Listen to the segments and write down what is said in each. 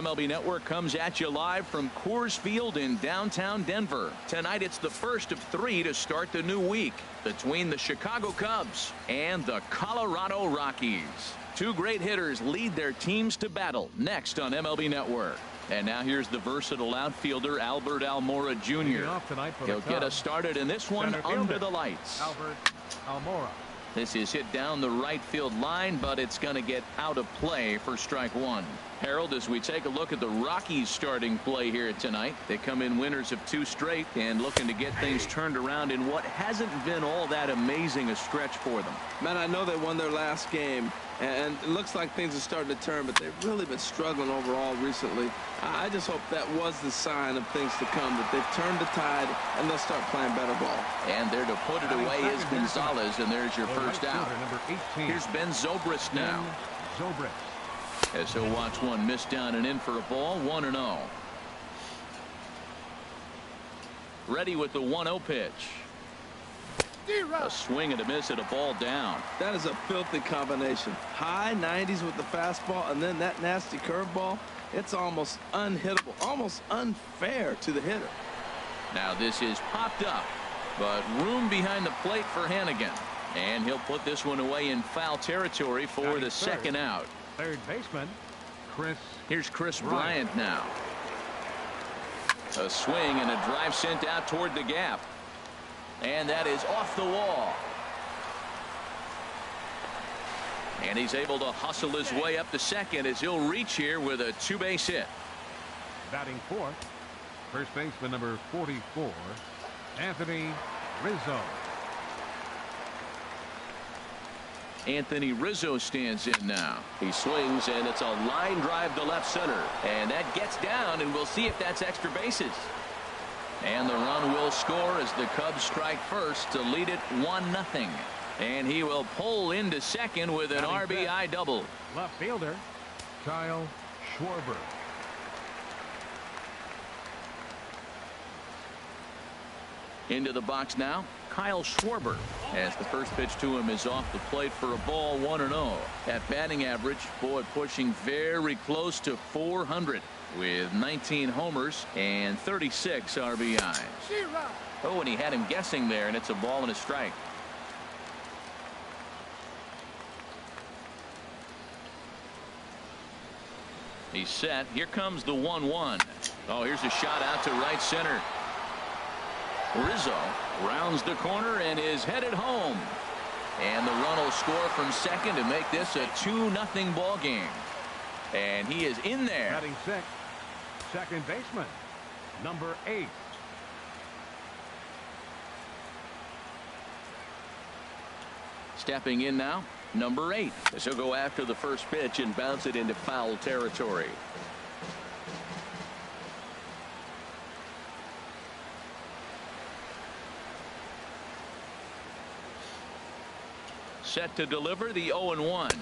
MLB Network comes at you live from Coors Field in downtown Denver. Tonight it's the first of 3 to start the new week between the Chicago Cubs and the Colorado Rockies. 2 great hitters lead their teams to battle next on MLB Network. And now here's the versatile outfielder Albert Almora Jr. He'll get us started in this one under the lights. Albert Almora. This is hit down the right field line, but it's going to get out of play for strike 1. Harold, as we take a look at the Rockies starting play here tonight, they come in winners of 2 straight and looking to get things turned around in what hasn't been all that amazing a stretch for them. Man, I know they won their last game, and it looks like things are starting to turn, but they've really been struggling overall recently. I just hope that was the sign of things to come, that they've turned the tide and they'll start playing better ball. And there to put it away is Gonzalez, and there's your first out. Here's Ben Zobrist now. As he'll watch one miss down and in for a ball, 1-0. Ready with the 1-0 pitch. A swing and a miss at a ball down. That is a filthy combination. High 90s with the fastball and then that nasty curveball. It's almost unhittable, almost unfair to the hitter. Now this is popped up, but room behind the plate for Hannigan. And he'll put this one away in foul territory for the second out. Third baseman, Chris. Here's Chris Bryant now. A swing and a drive sent out toward the gap. And that is off the wall. And he's able to hustle his way up to second as he'll reach here with a 2-base hit. Batting fourth, first baseman number 44, Anthony Rizzo. Anthony Rizzo stands in now. He swings, and it's a line drive to left center. And that gets down, and we'll see if that's extra bases. And the run will score as the Cubs strike first to lead it 1-0. And he will pull into second with an RBI double. Left fielder, Kyle Schwarber. Into the box now, Kyle Schwarber, as the first pitch to him is off the plate for a ball, 1-0. At batting average, boy, pushing very close to 400 with 19 homers and 36 RBIs. Oh, and he had him guessing there, and it's a ball and a strike. He's set. Here comes the 1-1. Oh, here's a shot out to right center. Rizzo rounds the corner and is headed home. And the run will score from second to make this a 2-0 ball game. And he is in there. Batting sixth, second baseman, number 8. Stepping in now, number 8. As he'll go after the first pitch and bounce it into foul territory. Set to deliver the 0-1.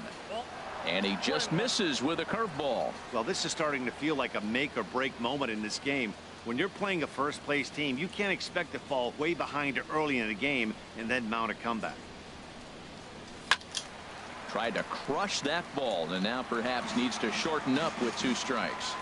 And he just misses with a curveball. Well, this is starting to feel like a make or break moment in this game. When you're playing a first place team, you can't expect to fall way behind early in the game and then mount a comeback. Tried to crush that ball and now perhaps needs to shorten up with 2 strikes.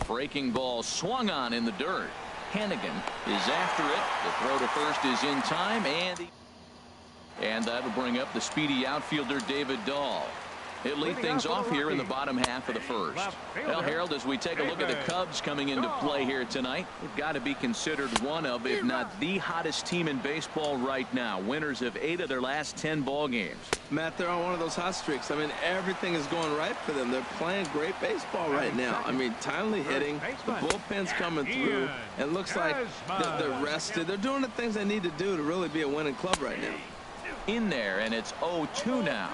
Breaking ball swung on in the dirt. Hannigan is after it. The throw to first is in time, and that'll bring up the speedy outfielder David Dahl. He'll lead things off here in the bottom half of the first. Well, Harold, as we take a look at the Cubs coming into play here tonight, they've got to be considered one of, if not the hottest team in baseball right now. Winners of 8 of their last 10 ball games. Matt, they're on one of those hot streaks. I mean, everything is going right for them. They're playing great baseball right now. I mean, timely hitting, the bullpen's coming through. It looks like they're rested. They're doing the things they need to do to really be a winning club right now. In there, and it's 0-2 now.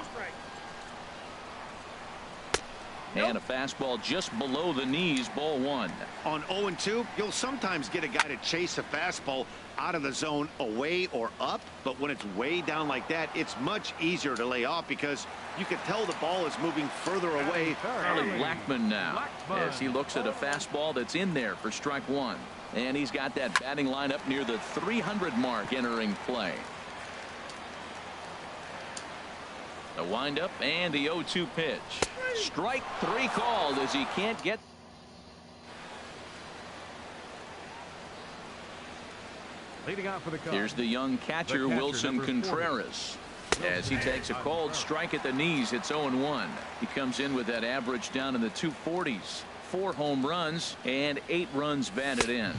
And a fastball just below the knees, ball one. On 0-2, you'll sometimes get a guy to chase a fastball out of the zone away or up, but when it's way down like that, it's much easier to lay off because you can tell the ball is moving further away. Charlie Blackmon now as he looks at a fastball that's in there for strike one. And he's got that batting line up near the 300 mark entering play. The windup and the 0-2 pitch. Strike three called as he can't get. Leading out for the Cubs. Here's the young catcher, Wilson Contreras. As he takes a cold strike at the knees, it's 0-1. He comes in with that average down in the 240s. 4 home runs and 8 runs batted in.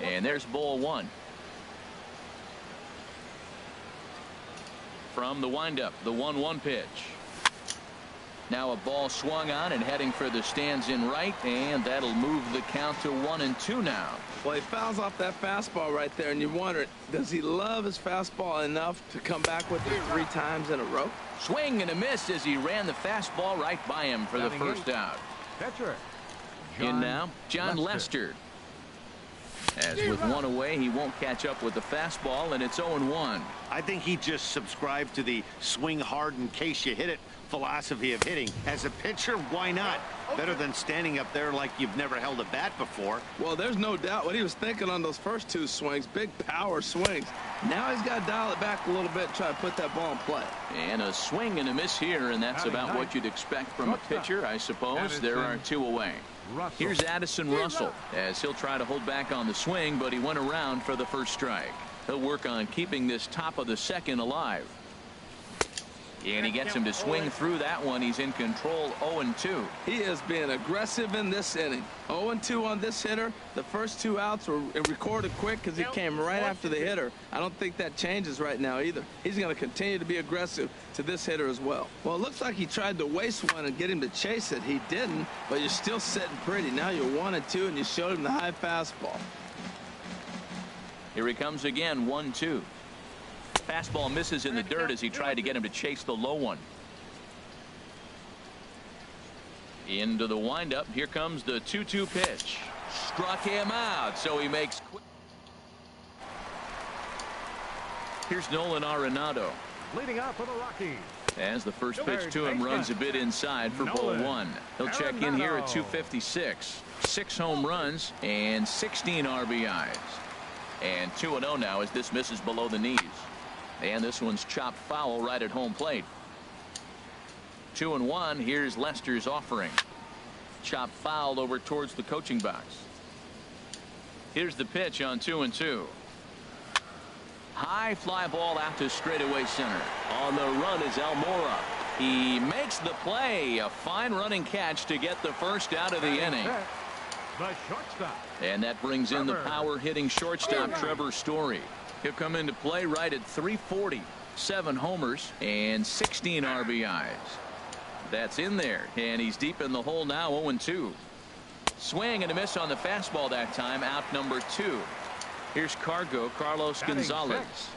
And there's ball one. From the windup, the 1-1 pitch. Now a ball swung on and heading for the stands in right, and that'll move the count to 1-2 now. Well, he fouls off that fastball right there, and you wonder, does he love his fastball enough to come back with it 3 times in a row? Swing and a miss as he ran the fastball right by him for the first out. Catcher. In now, John Lester. As with one away, he won't catch up with the fastball, and it's 0-1. I think he just subscribed to the swing hard in case you hit it philosophy of hitting. As a pitcher, why not? Better than standing up there like you've never held a bat before. Well, there's no doubt what he was thinking on those first 2 swings. Big power swings. Now he's got to dial it back a little bit and try to put that ball in play. And a swing and a miss here, and that's about what you'd expect from a pitcher, I suppose. There are 2 away. Here's Addison Russell as he'll try to hold back on the swing, but he went around for the first strike. He'll work on keeping this top of the second alive. And he gets him to swing through that one. He's in control. 0-2. He is being aggressive in this inning. 0-2 on this hitter. The first 2 outs were recorded quick because he came right after the hitter. I don't think that changes right now either. He's going to continue to be aggressive to this hitter as well. Well, it looks like he tried to waste one and get him to chase it. He didn't, but you're still sitting pretty. Now you're 1-2, and you showed him the high fastball. Here he comes again. 1-2. Fastball misses in the dirt as he tried to get him to chase the low one. Into the windup. Here comes the 2-2 pitch. Struck him out, so he makes quick. Here's Nolan Arenado. Leading out for the Rockies. As the first pitch to him runs a bit inside for ball one. He'll check in here at 256. 6 home runs and 16 RBIs. And 2-0 now as this misses below the knees. And this one's chopped foul right at home plate. 2-1. Here's Lester's offering. Chopped foul over towards the coaching box. Here's the pitch on 2-2. High fly ball out to straightaway center. On the run is Almora. He makes the play. A fine running catch to get the first out of the inning. The shortstop. And that brings in the power hitting shortstop Trevor Story. He'll come into play right at 340. 7 homers and 16 RBIs. That's in there, and he's deep in the hole now. 0-2. Swing and a miss on the fastball that time. Out number 2. Here's Carlos Gonzalez.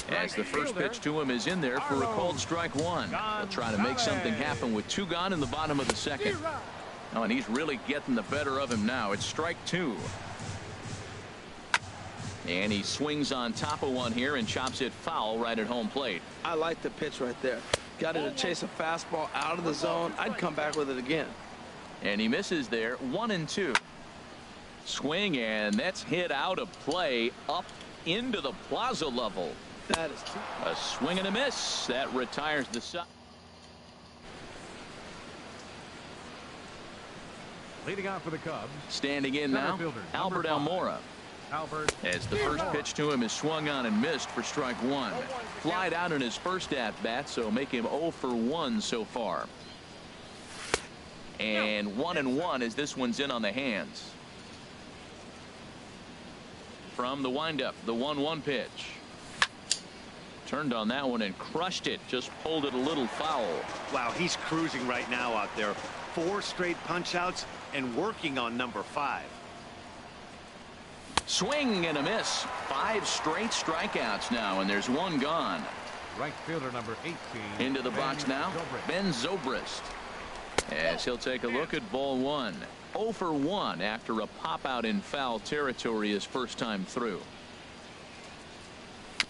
As the first pitch to him is in there for a called strike one. He'll try to make something happen with 2 gone in the bottom of the second. Oh, and he's really getting the better of him now. It's strike 2. And he swings on top of one here and chops it foul right at home plate. I like the pitch right there. Got him to chase a fastball out of the zone. I'd come back with it again. And he misses there. 1-2. Swing, and that's hit out of play up into the plaza level. That is a swing and a miss. That retires the side. Leading out for the Cubs. Standing in now, Albert Almora. As the first pitch to him is swung on and missed for strike 1. Flied out in his first at-bat, so make him 0 for 1 so far. And 1-1 as this one's in on the hands. From the windup, the 1-1 pitch. Turned on that one and crushed it. Just pulled it a little foul. Wow, he's cruising right now out there. 4 straight punch-outs and working on number 5. Swing and a miss. 5 straight strikeouts now, and there's 1 gone. Right fielder number 18. Into the box now, Ben Zobrist. as he'll take a look at ball one. 0 for 1 after a pop out in foul territory his first time through.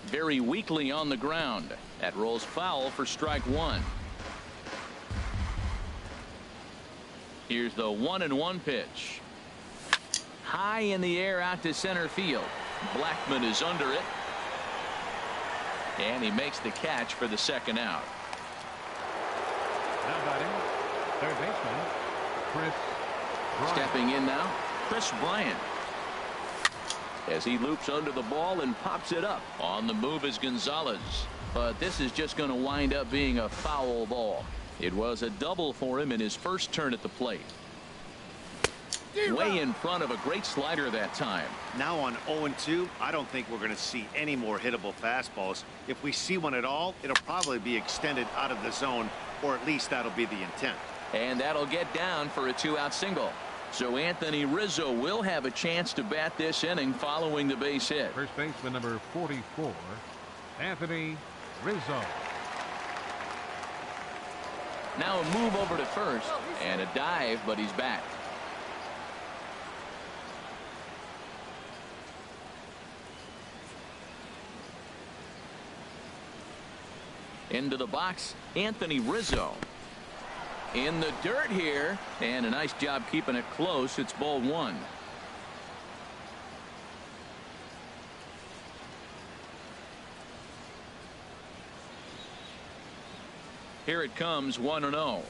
Very weakly on the ground. That rolls foul for strike one. Here's the 1-1 pitch. High in the air out to center field. Blackmon is under it. And he makes the catch for the second out. Now batting, third baseman, Chris Bryant. Stepping in now, Chris Bryant. As he loops under the ball and pops it up. On the move is Gonzalez. But this is just going to wind up being a foul ball. It was a double for him in his first turn at the plate. Way in front of a great slider that time. Now on 0-2, I don't think we're going to see any more hittable fastballs. If we see one at all, it'll probably be extended out of the zone, or at least that'll be the intent. And that'll get down for a 2-out single. So Anthony Rizzo will have a chance to bat this inning following the base hit. First baseman number 44, Anthony Rizzo. Now a move over to first and a dive, but he's back. Into the box, Anthony Rizzo. In the dirt here, and a nice job keeping it close. It's ball one. Here it comes, 1-0.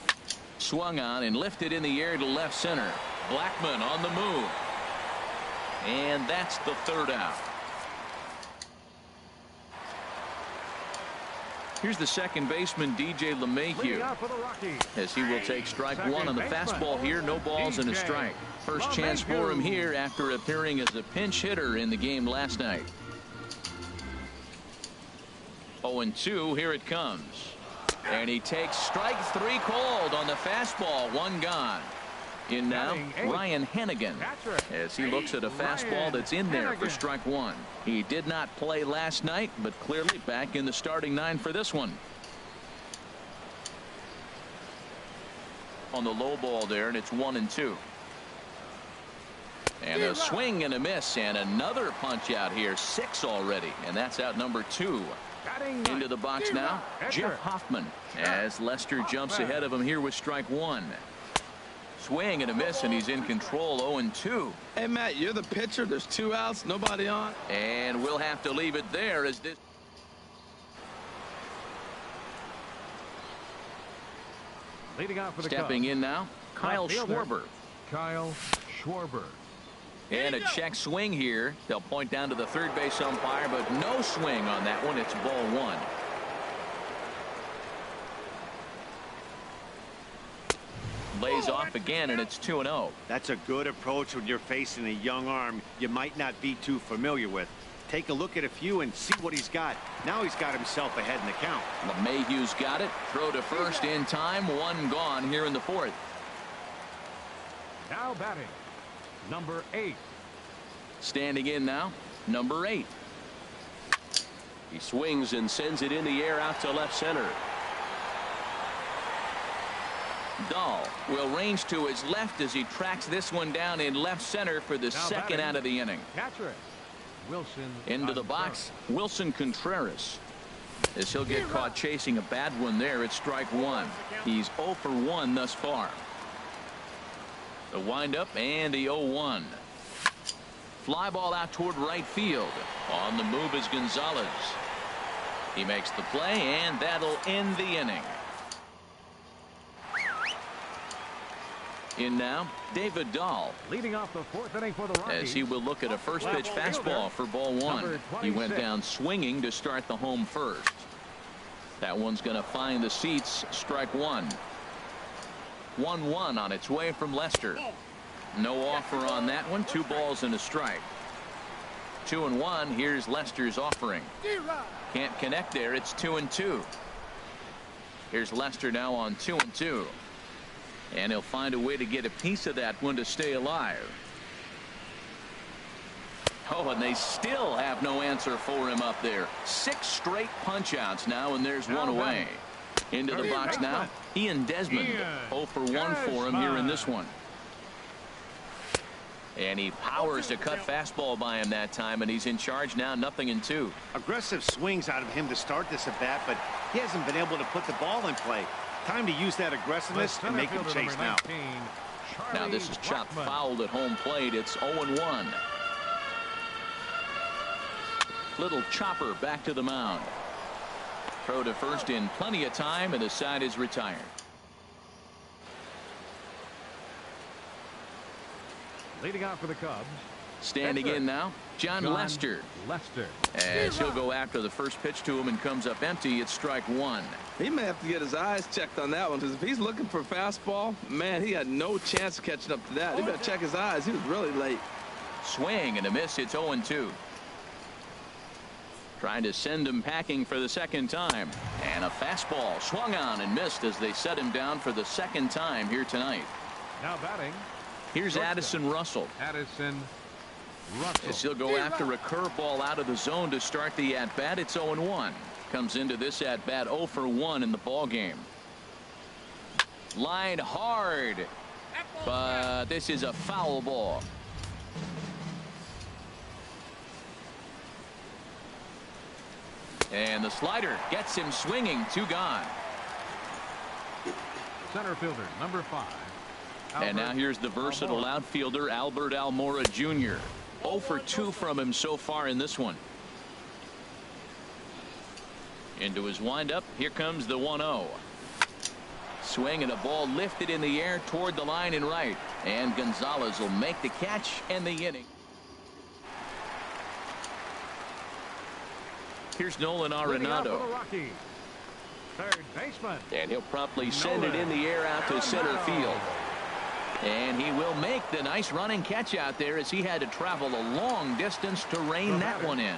Swung on and lifted in the air to left center. Blackmon on the move. And that's the third out. Here's the second baseman, DJ LeMahieu, as he will take strike one on the fastball here. No balls and a strike. First chance for him here after appearing as a pinch hitter in the game last night. 0-2. Here it comes. And he takes strike three called on the fastball. One gone. In now, Ryan Hennigan, as he looks at a fastball that's in there for strike one. He did not play last night, but clearly back in the starting nine for this one. On the low ball there, and it's 1-2. And a swing and a miss, and another punch out here. 6 already, and that's out number 2. Into the box now, Jeff Hoffman, as Lester jumps ahead of him here with strike one. Swing and a miss, and he's in control. 0-2. Hey, Matt, you're the pitcher. There's 2 outs, nobody on. And we'll have to leave it there as this. Leading out for the Stepping Cubs, in now, Kyle Schwarber. Kyle Schwarber. And a check swing here. They'll point down to the third base umpire, but no swing on that one. It's ball one. Lays off again, and it's 2-0. That's a good approach when you're facing a young arm you might not be too familiar with. Take a look at a few and see what he's got. Now he's got himself ahead in the count. LeMahieu's got it. Throw to first in time. One gone here in the fourth. Now batting, number 8. Standing in now, number 8. He swings and sends it in the air out to left center. Dahl will range to his left as he tracks this one down in left center for the second out of the inning. Catcher Wilson. Into the box, Wilson Contreras, as he'll get caught chasing a bad one there. It's strike one. He's 0 for 1 thus far. The windup and the 0-1. Fly ball out toward right field. On the move is Gonzalez. He makes the play, and that'll end the inning. In now, David Dahl, Leading off the fourth inning for the Rockies, as he will look at a first pitch fastball for ball one. He went down swinging to start the home first. That one's going to find the seats. Strike one. 1-1 on its way from Lester. No offer on that one. 2 balls and a strike. 2-1. Here's Lester's offering. Can't connect there. It's 2-2. Here's Lester now on 2-2. And he'll find a way to get a piece of that one to stay alive. Oh, and they still have no answer for him up there. 6 straight punch outs now, and there's one away. Into the box now. Ian Desmond. 0 for 1 for him here in this one. And he powers a cut fastball by him that time, and he's in charge now, 0-2. Aggressive swings out of him to start this at bat, but he hasn't been able to put the ball in play. Time to use that aggressiveness and make him chase now. Now this is chopped fouled at home plate. It's 0-1. Little chopper back to the mound. Throw to first in plenty of time, and the side is retired. Leading out for the Cubs. Standing in now, John Lester. As he'll go after the first pitch to him and comes up empty. It's strike one. He may have to get his eyes checked on that one, because if he's looking for fastball, man, he had no chance of catching up to that. He better check his eyes. He was really late. Swing and a miss. It's 0-2. Trying to send him packing for the second time. And a fastball swung on and missed as they set him down for the second time here tonight. Now batting. Here's Addison Russell. As he'll go after a curveball out of the zone to start the at-bat. It's 0-1. Comes into this at-bat 0 for 1 in the ball game. Line hard, but this is a foul ball. And the slider gets him swinging. 2 gone. Center fielder, number 5. And now here's the versatile outfielder, Albert Almora Jr. 0 for 2 from him so far in this one. Into his windup. Here comes the 1-0. Swing and a ball lifted in the air toward the line and right. And Gonzalez will make the catch and the inning. Here's Nolan Arenado. Third baseman. And he'll promptly send it in the air out to center field. And he will make the nice running catch out there as he had to travel a long distance to rein that one in.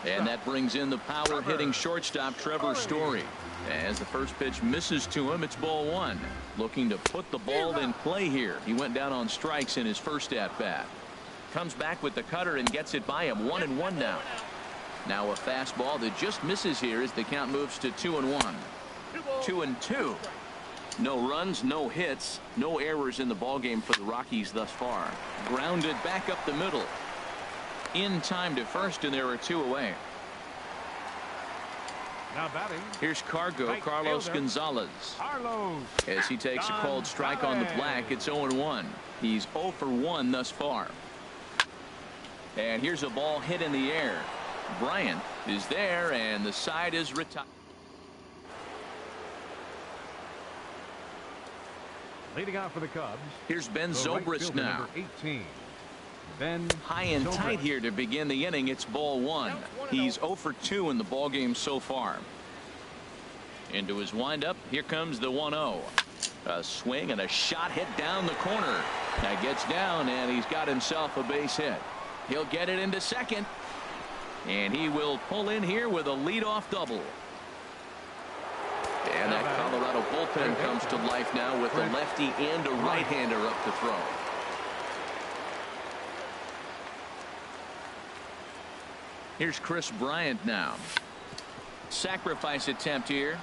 And that brings in the power hitting shortstop Trevor Story. As the first pitch misses to him, it's ball 1. Looking to put the ball in play here. He went down on strikes in his first at bat. Comes back with the cutter and gets it by him. 1-1 now. Now a fastball that just misses here as the count moves to 2-1. 2-2. No runs, no hits, no errors in the ballgame for the Rockies thus far. Grounded back up the middle. In time to first, and there are 2 away. Now batting. Here's Carlos Gonzalez. As he takes a called strike on the black, it's 0-1. He's 0 for 1 thus far. And here's a ball hit in the air. Bryant is there, and the side is retired. Leading out for the Cubs. Here's Ben Zobrist now. 18. Ben high and tight here to begin the inning. It's ball 1. He's 0 for 2 in the ball game so far. Into his windup. Here comes the 1-0. A swing and a shot hit down the corner. That gets down, and he's got himself a base hit. He'll get it into second. And he will pull in here with a leadoff double. And that Colorado bullpen comes to life now with a lefty and a right-hander up to throw. Here's Chris Bryant now. Sacrifice attempt here.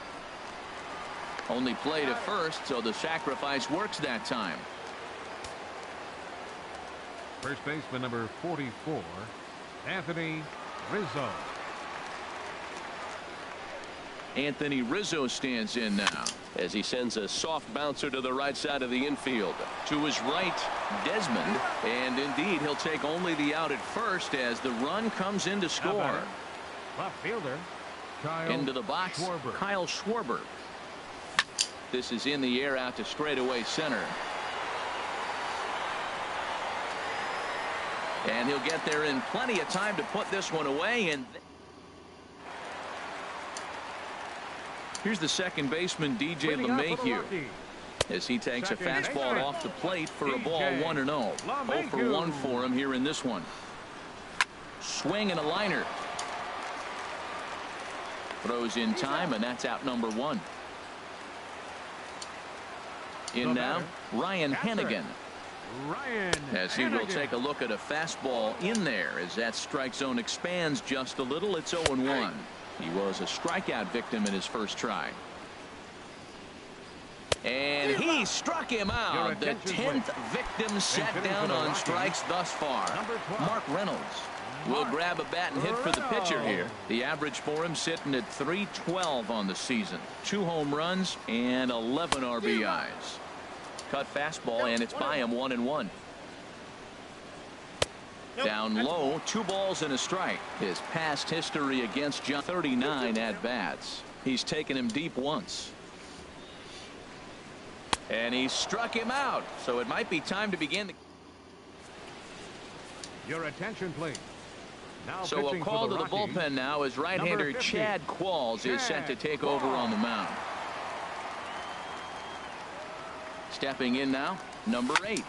Only play to first, so the sacrifice works that time. First baseman number 44, Anthony Rizzo. Anthony Rizzo stands in now as he sends a soft bouncer to the right side of the infield. To his right, Desmond, and indeed he'll take only the out at first as the run comes in to score. Left fielder into the box, Kyle Schwarber. This is in the air out to straightaway center. And he'll get there in plenty of time to put this one away. And here's the second baseman, DJ LeMahieu, as he takes a fastball off the plate for a ball 1-0. 0 for 1 for him here in this one. Swing and a liner. Throws in time, and that's out number 1. In now, Ryan Hennigan. As he will take a look at a fastball in there as that strike zone expands just a little. It's 0-1. He was a strikeout victim in his first try. And he struck him out. The 10th victim set down on strikes thus far. Mark Reynolds will grab a bat and hit for the pitcher here. The average for him sitting at .312 on the season. 2 home runs and 11 RBIs. Cut fastball, and it's by him 1-1. Down low, 2 balls and a strike. His past history against John, 39 at-bats. He's taken him deep once. And he struck him out, so it might be time to begin. Your attention, please. Now so a call to the bullpen now as right-hander Chad Qualls is set to take over on the mound. Stepping in now, number 8.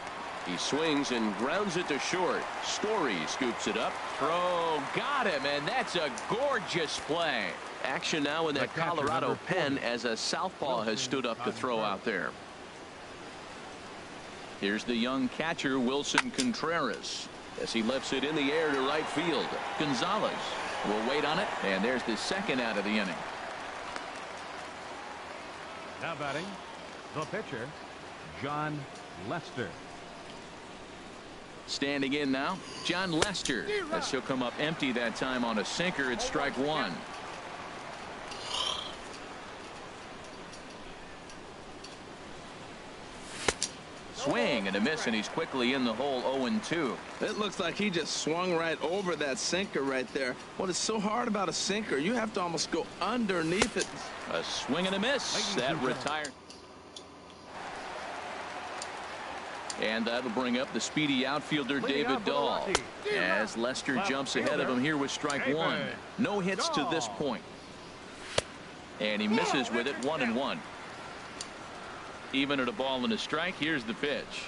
He swings and grounds it to short. Story scoops it up. Throw, got him, and that's a gorgeous play. Action now in that Colorado pen as a southpaw has stood up to throw out there. Here's the young catcher, Wilson Contreras, as he lifts it in the air to right field. Gonzalez will wait on it, and there's the second out of the inning. Now batting, the pitcher, John Lester. Standing in now, John Lester, as he'll come up empty that time on a sinker at strike 1. Swing and a miss, and he's quickly in the hole. 0-2. It looks like he just swung right over that sinker right there. What is so hard about a sinker? You have to almost go underneath it. A swing and a miss. That retired. And that'll bring up the speedy outfielder David Dahl as Lester jumps ahead of him here with strike 1. No hits to this point. And he misses with it. 1-1. Even at a ball and a strike. Here's the pitch,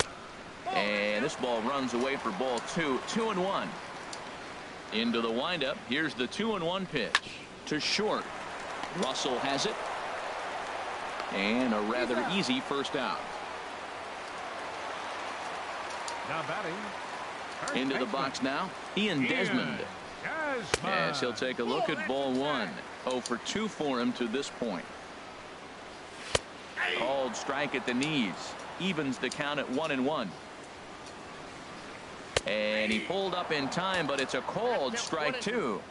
and this ball runs away for ball 2. 2-1. Into the windup. Here's the 2-1 pitch to short. Russell has it, and a rather easy first out. Now batting, into the box now, Ian Desmond, as he'll take a look at ball 1. 0 for 2 for him to this point. Called strike at the knees. Evens the count at 1-1. And he pulled up in time, but it's a called strike 2.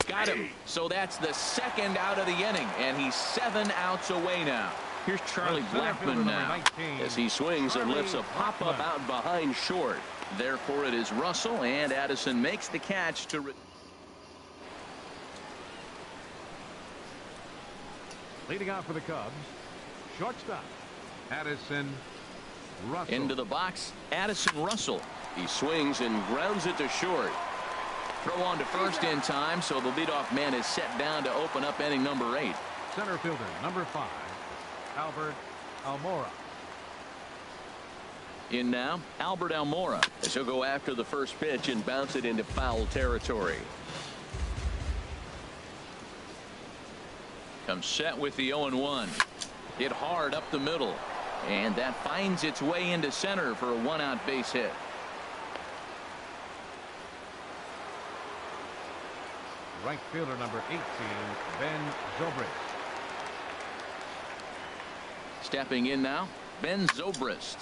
Got him. So that's the second out of the inning, and he's 7 outs away now. Here's Charlie Blackmon now as he swings and lifts a pop-up out behind short. Therefore it is Russell, and Addison makes the catch to leading out for the Cubs, shortstop, Addison Russell. Into the box, Addison Russell. He swings and grounds it to short. Throw on to first in time, so the leadoff man is set down to open up inning number 8. Center fielder, number 5, Albert Almora. In now, Albert Almora, as he'll go after the first pitch and bounce it into foul territory. Comes set with the 0-1. Hit hard up the middle, and that finds its way into center for a 1-out base hit. Right fielder number 18, Ben Zobrist. Stepping in now, Ben Zobrist.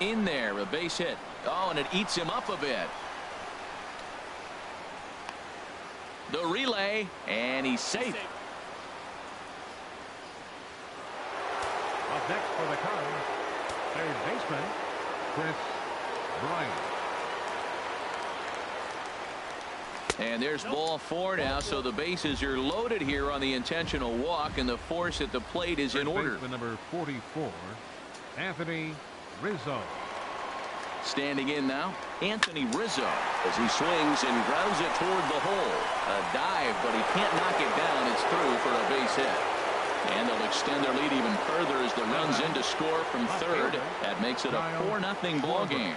In there, a base hit. Oh, and it eats him up a bit. The relay, and he's safe. Up next for the Cubs, third baseman, Chris Bryant. And there's ball 4 now, so the bases are loaded here on the intentional walk, and the force at the plate is in order. Number 44, Anthony Rizzo. Standing in now, Anthony Rizzo, as he swings and grounds it toward the hole. A dive, but he can't knock it down. It's through for a base hit. And they'll extend their lead even further as the run's in to score from third. That makes it a 4-0 ball game.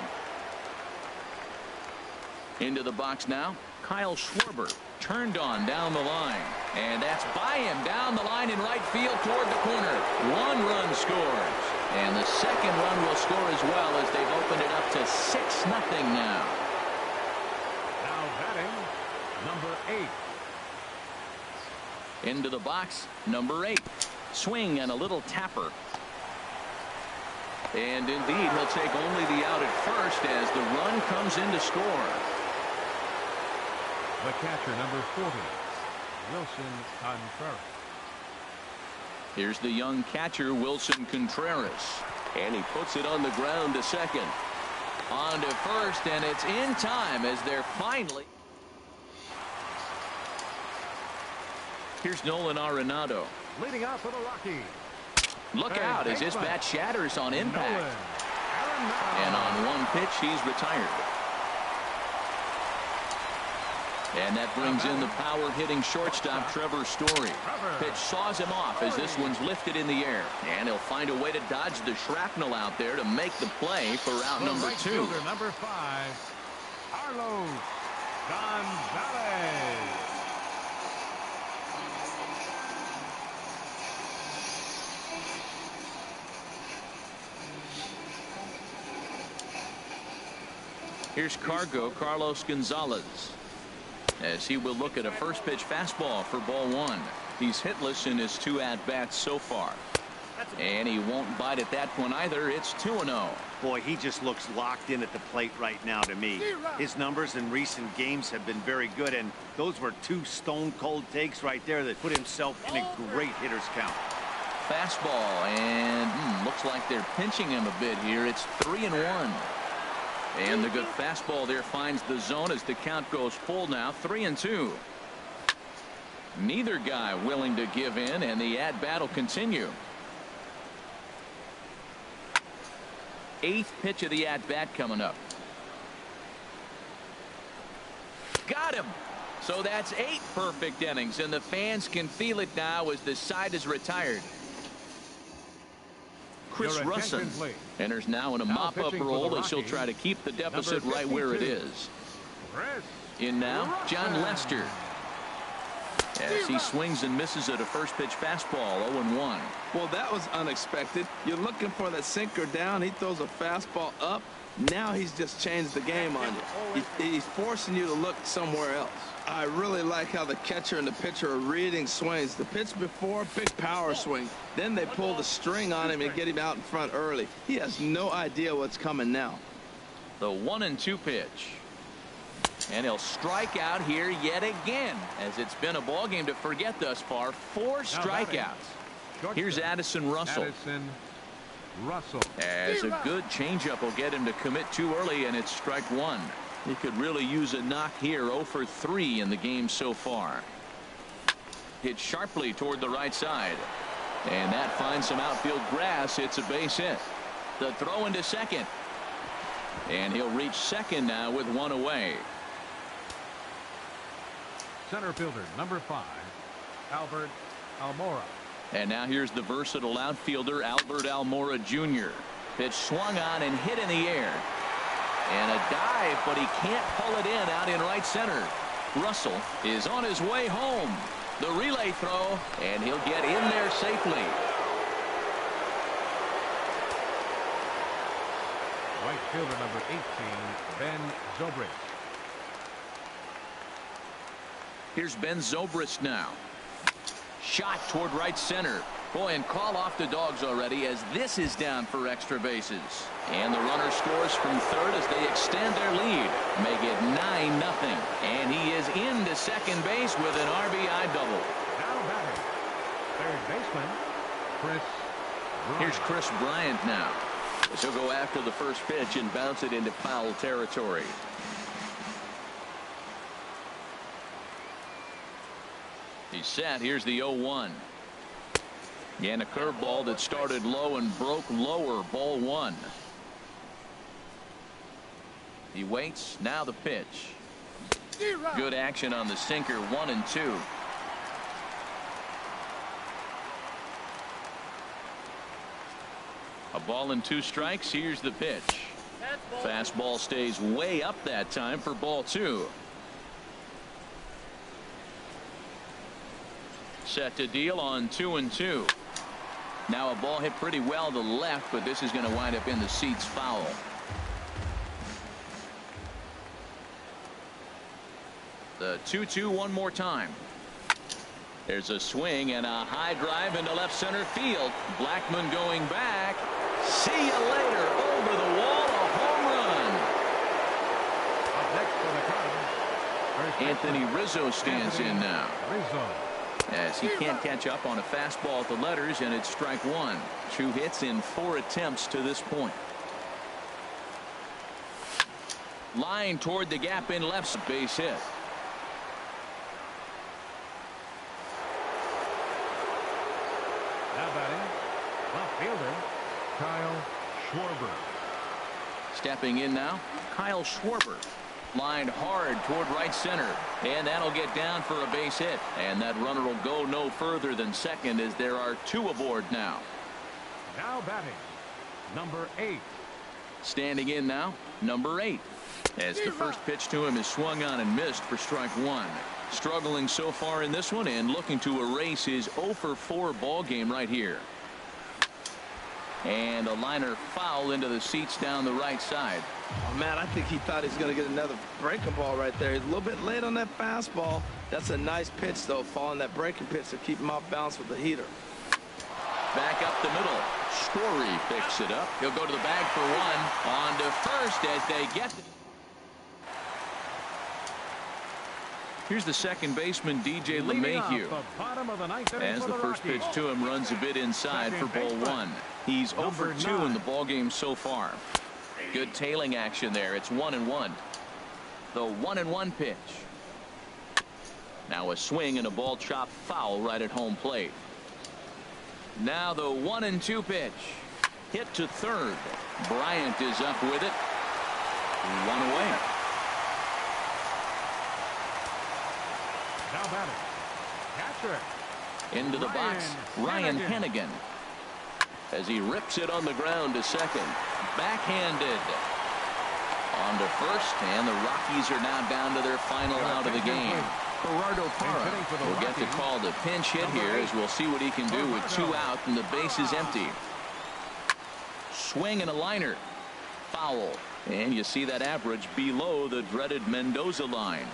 Into the box now, Kyle Schwarber, turned on down the line, and that's by him down the line in right field toward the corner. 1 run scores, and the second run will score as well as they've opened it up to 6-0 now. Now batting, number 8. Into the box, number 8, Swing and a little tapper. And indeed, he'll take only the out at first as the run comes in to score. The catcher, number 40, Wilson Contreras. Here's the young catcher, Wilson Contreras. And he puts it on the ground to second. On to first, and it's in time as they're finally. Here's Nolan Arenado. Leading off for the Rockies. Look out as his bat shatters on impact. And on one pitch, he's retired. And that brings in the power-hitting shortstop, Trevor Story. Pitch saws him off as this one's lifted in the air. And he'll find a way to dodge the shrapnel out there to make the play for out number 2. Number 5, Carlos Gonzalez. Here's Carlos Gonzalez, as he will look at a first pitch fastball for ball 1. He's hitless in his 2 at-bats so far. And he won't bite at that one either. It's 2-0. Boy, he just looks locked in at the plate right now to me. His numbers in recent games have been very good, and those were 2 stone-cold takes right there that put himself in a great hitter's count. Fastball, and looks like they're pinching him a bit here. It's 3-1. And the good fastball there finds the zone as the count goes full now. 3-2. Neither guy willing to give in, and the at-bat will continue. 8th pitch of the at-bat coming up. Got him. So that's 8 perfect innings, and the fans can feel it now as the side is retired. Chris Russin enters now in a mop-up role as he'll try to keep the deficit right where it is. In now, John Lester, as he swings and misses at a first pitch fastball. 0-1. Well, that was unexpected. You're looking for that sinker down. He throws a fastball up. Now he's just changed the game on you. He's forcing you to look somewhere else. I really like how the catcher and the pitcher are reading swings. The pitch before, big power swing. Then they pull the string on him and get him out in front early. He has no idea what's coming now. The 1-2 pitch. And he'll strike out here yet again, as it's been a ball game to forget thus far. 4 strikeouts. Here's Addison Russell. As a good changeup will get him to commit too early, and it's strike 1. He could really use a knock here. 0 for 3 in the game so far. Hit sharply toward the right side, and that finds some outfield grass. It's a base hit. The throw into second, and he'll reach second now with 1 away. Center fielder, number 5, Albert Almora. And now here's the versatile outfielder, Albert Almora Jr. Pitch swung on and hit in the air. And a dive, but he can't pull it in out in right center. Russell is on his way home. The relay throw, and he'll get in there safely. Right fielder, number 18, Ben Zobrist. Here's Ben Zobrist now. Shot toward right center. Boy, and call off the dogs already as this is down for extra bases. And the runner scores from third as they extend their lead. Make it 9-0. And he is into second base with an RBI double. Now batting, third baseman, Chris Bryant. Here's Chris Bryant now, as he'll go after the first pitch and bounce it into foul territory. He's set. Here's the 0-1. And a curveball that started low and broke lower. Ball 1. He waits. Now the pitch. Good action on the sinker. 1-2. A ball and 2 strikes. Here's the pitch. Fastball stays way up that time for ball 2. Set to deal on 2-2. Now a ball hit pretty well to the left, but this is going to wind up in the seats foul. The 2-2 one more time. There's a swing and a high drive into left center field. Blackmon going back. See you later. Over the wall, a home run. Up next for the Cubs, first Anthony baseman, Rizzo stands in now, Rizzo. as he can't catch up on a fastball at the letters, and it's strike one. 2 hits in 4 attempts to this point. Line toward the gap in left, base hit. Now batting, left fielder, Kyle Schwarber. Stepping in now, Kyle Schwarber. Lined hard toward right center, and that'll get down for a base hit, and that runner will go no further than second, as there are 2 aboard now. Now batting, number 8. Standing in now, number 8, as the first pitch to him is swung on and missed for strike one. Struggling so far in this one and looking to erase his 0 for 4 ball game right here. And a liner foul into the seats down the right side. Oh, man, I think he thought he was going to get another breaking ball right there. He's a little bit late on that fastball. That's a nice pitch, though, following that breaking pitch to keep him off balance with the heater. Back up the middle. Story picks it up. He'll go to the bag for one. On to first as they get it. Here's the second baseman, DJ LeMahieu. As the first pitch to him runs a bit inside for ball one. He's over 2 in the ball game so far. Good tailing action there. It's 1-1. The 1-1 pitch. Now a swing and a ball chopped foul right at home plate. Now the 1-2 pitch. Hit to third. Bryant is up with it. 1 away. Now batting, catcher. Into the box, Ryan Hennigan. As he rips it on the ground to second. Backhanded. On to first, and the Rockies are now down to their final out of the game. Gerardo Parra will get the call to pinch hit here, as we'll see what he can do with 2 out and the base is empty. Swing and a liner. Foul. And you see that average below the dreaded Mendoza line.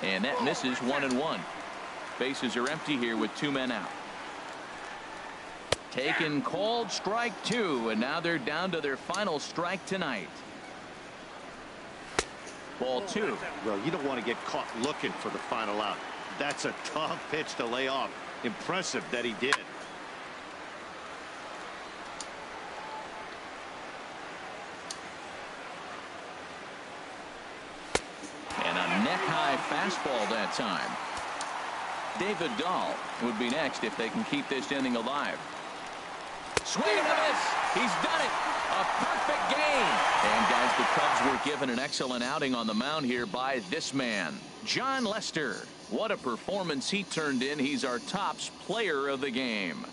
And that misses 1-1. Bases are empty here with 2 men out. Taken, called, strike 2, and now they're down to their final strike tonight. Ball 2. Well, you don't want to get caught looking for the final out. That's a tough pitch to lay off. Impressive that he did. And a neck-high fastball that time. David Dahl would be next if they can keep this inning alive. Swing and a miss. He's done it. A perfect game. And guys, the Cubs were given an excellent outing on the mound here by this man, Jon Lester. What a performance he turned in. He's our tops player of the game.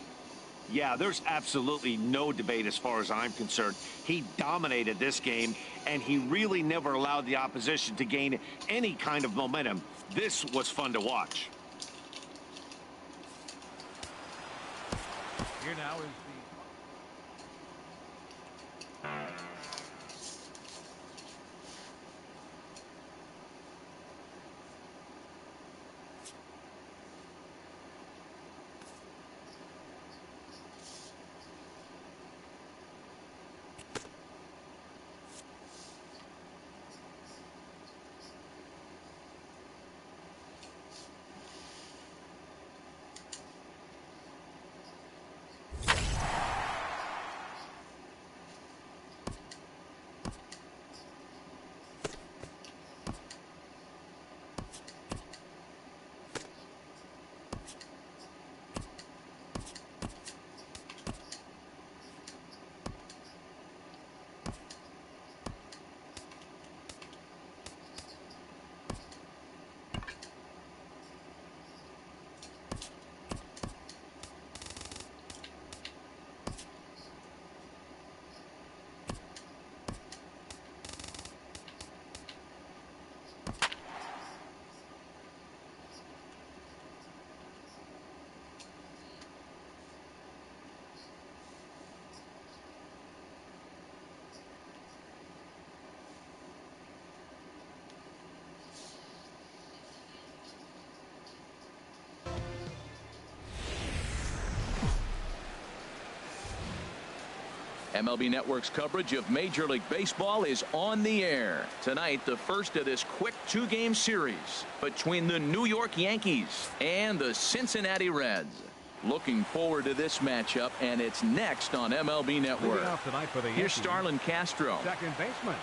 Yeah, there's absolutely no debate as far as I'm concerned. He dominated this game, and he really never allowed the opposition to gain any kind of momentum. This was fun to watch. Here now is MLB Network's coverage of Major League Baseball is on the air. Tonight, the first of this quick two-game series between the New York Yankees and the Cincinnati Reds. Looking forward to this matchup, and it's next on MLB Network. Here's Starlin Castro. Second baseman.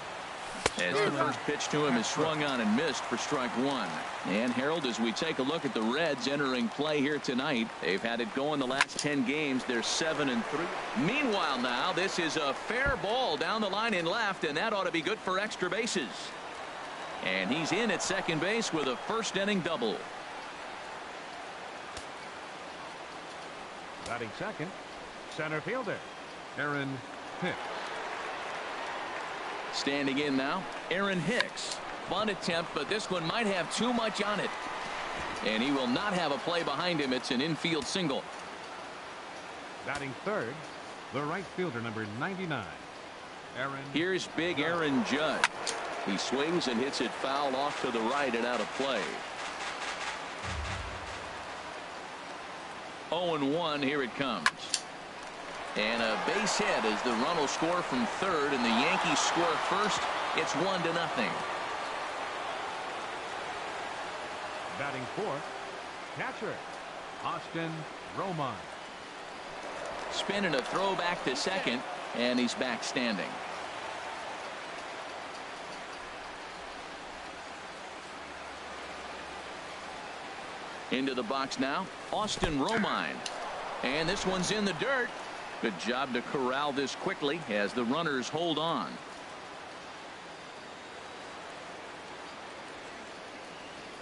As the first pitch to him is swung on and missed for strike one. And Harold, as we take a look at the Reds entering play here tonight, they've had it going the last 10 games. They're 7-3. Meanwhile, now this is a fair ball down the line in left, and that ought to be good for extra bases. And he's in at second base with a first inning double. Batting second, center fielder Aaron Hicks. Standing in now, Aaron Hicks. Bunt attempt, but this one might have too much on it. And he will not have a play behind him. It's an infield single. Batting third, the right fielder, number 99, Aaron. Here's big Aaron Judge. He swings and hits it foul off to the right and out of play. 0-1, here it comes. And a base hit as the run will score from third, and the Yankees score first. It's 1-0. Batting fourth, catcher Austin Romine. Spin and a throw back to second, and he's back standing. Into the box now, Austin Romine. And this one's in the dirt. Good job to corral this quickly as the runners hold on.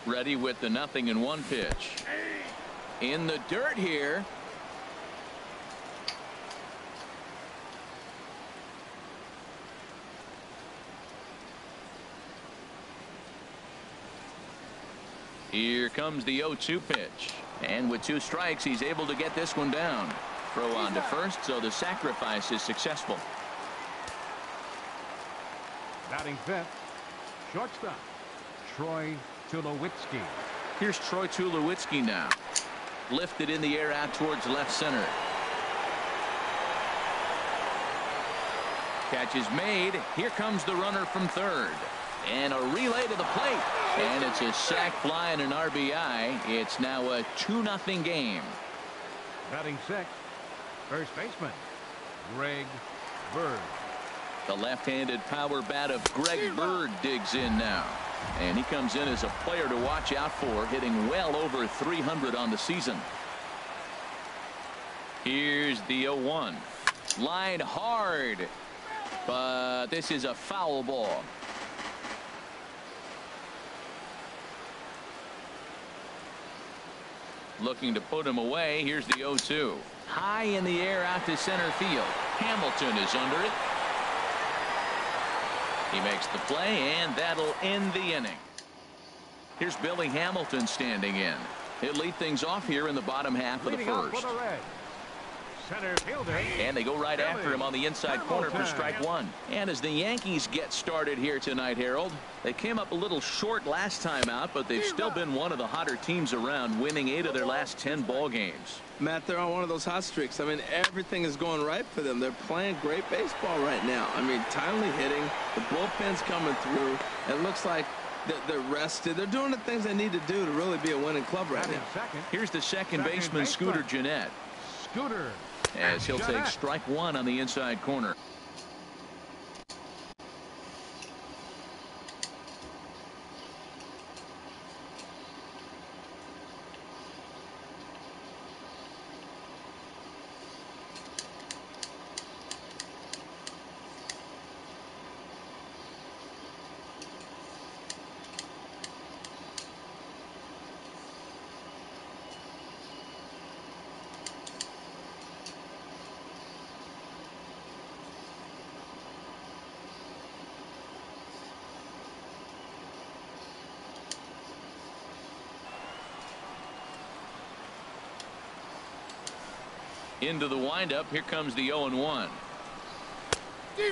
Ready with the 0-1 pitch. In the dirt here. Here comes the 0-2 pitch. And with 2 strikes, he's able to get this one down. Throw on to first, so the sacrifice is successful. Batting fifth, shortstop Troy Tulowitzki. Here's Troy Tulowitzki now. Lifted in the air out towards left center. Catch is made. Here comes the runner from third. And a relay to the plate. And it's a sac fly and an RBI. It's now a 2-0 game. Batting sixth, first baseman Greg Bird. The left-handed power bat of Greg Bird digs in now. And he comes in as a player to watch out for, hitting well over 300 on the season. Here's the 0-1. Line hard. But this is a foul ball. Looking to put him away. Here's the 0-2. High in the air out to center field. Hamilton is under it. He makes the play, and that'll end the inning. Here's Billy Hamilton standing in. He'll lead things off here in the bottom half of the first. Center fielder. And they go right after him on the inside corner for strike one. And as the Yankees get started here tonight, Harold, they came up a little short last time out, but they've still been one of the hotter teams around, winning 8 of their last 10 ball games. Matt, they're on one of those hot streaks. I mean, everything is going right for them. They're playing great baseball right now. I mean, timely hitting. The bullpen's coming through. It looks like they're rested. They're doing the things they need to do to really be a winning club right now. Here's the second baseman, Scooter Gennett. Scooter. As he'll take strike one on the inside corner. Into the windup. Here comes the 0-1.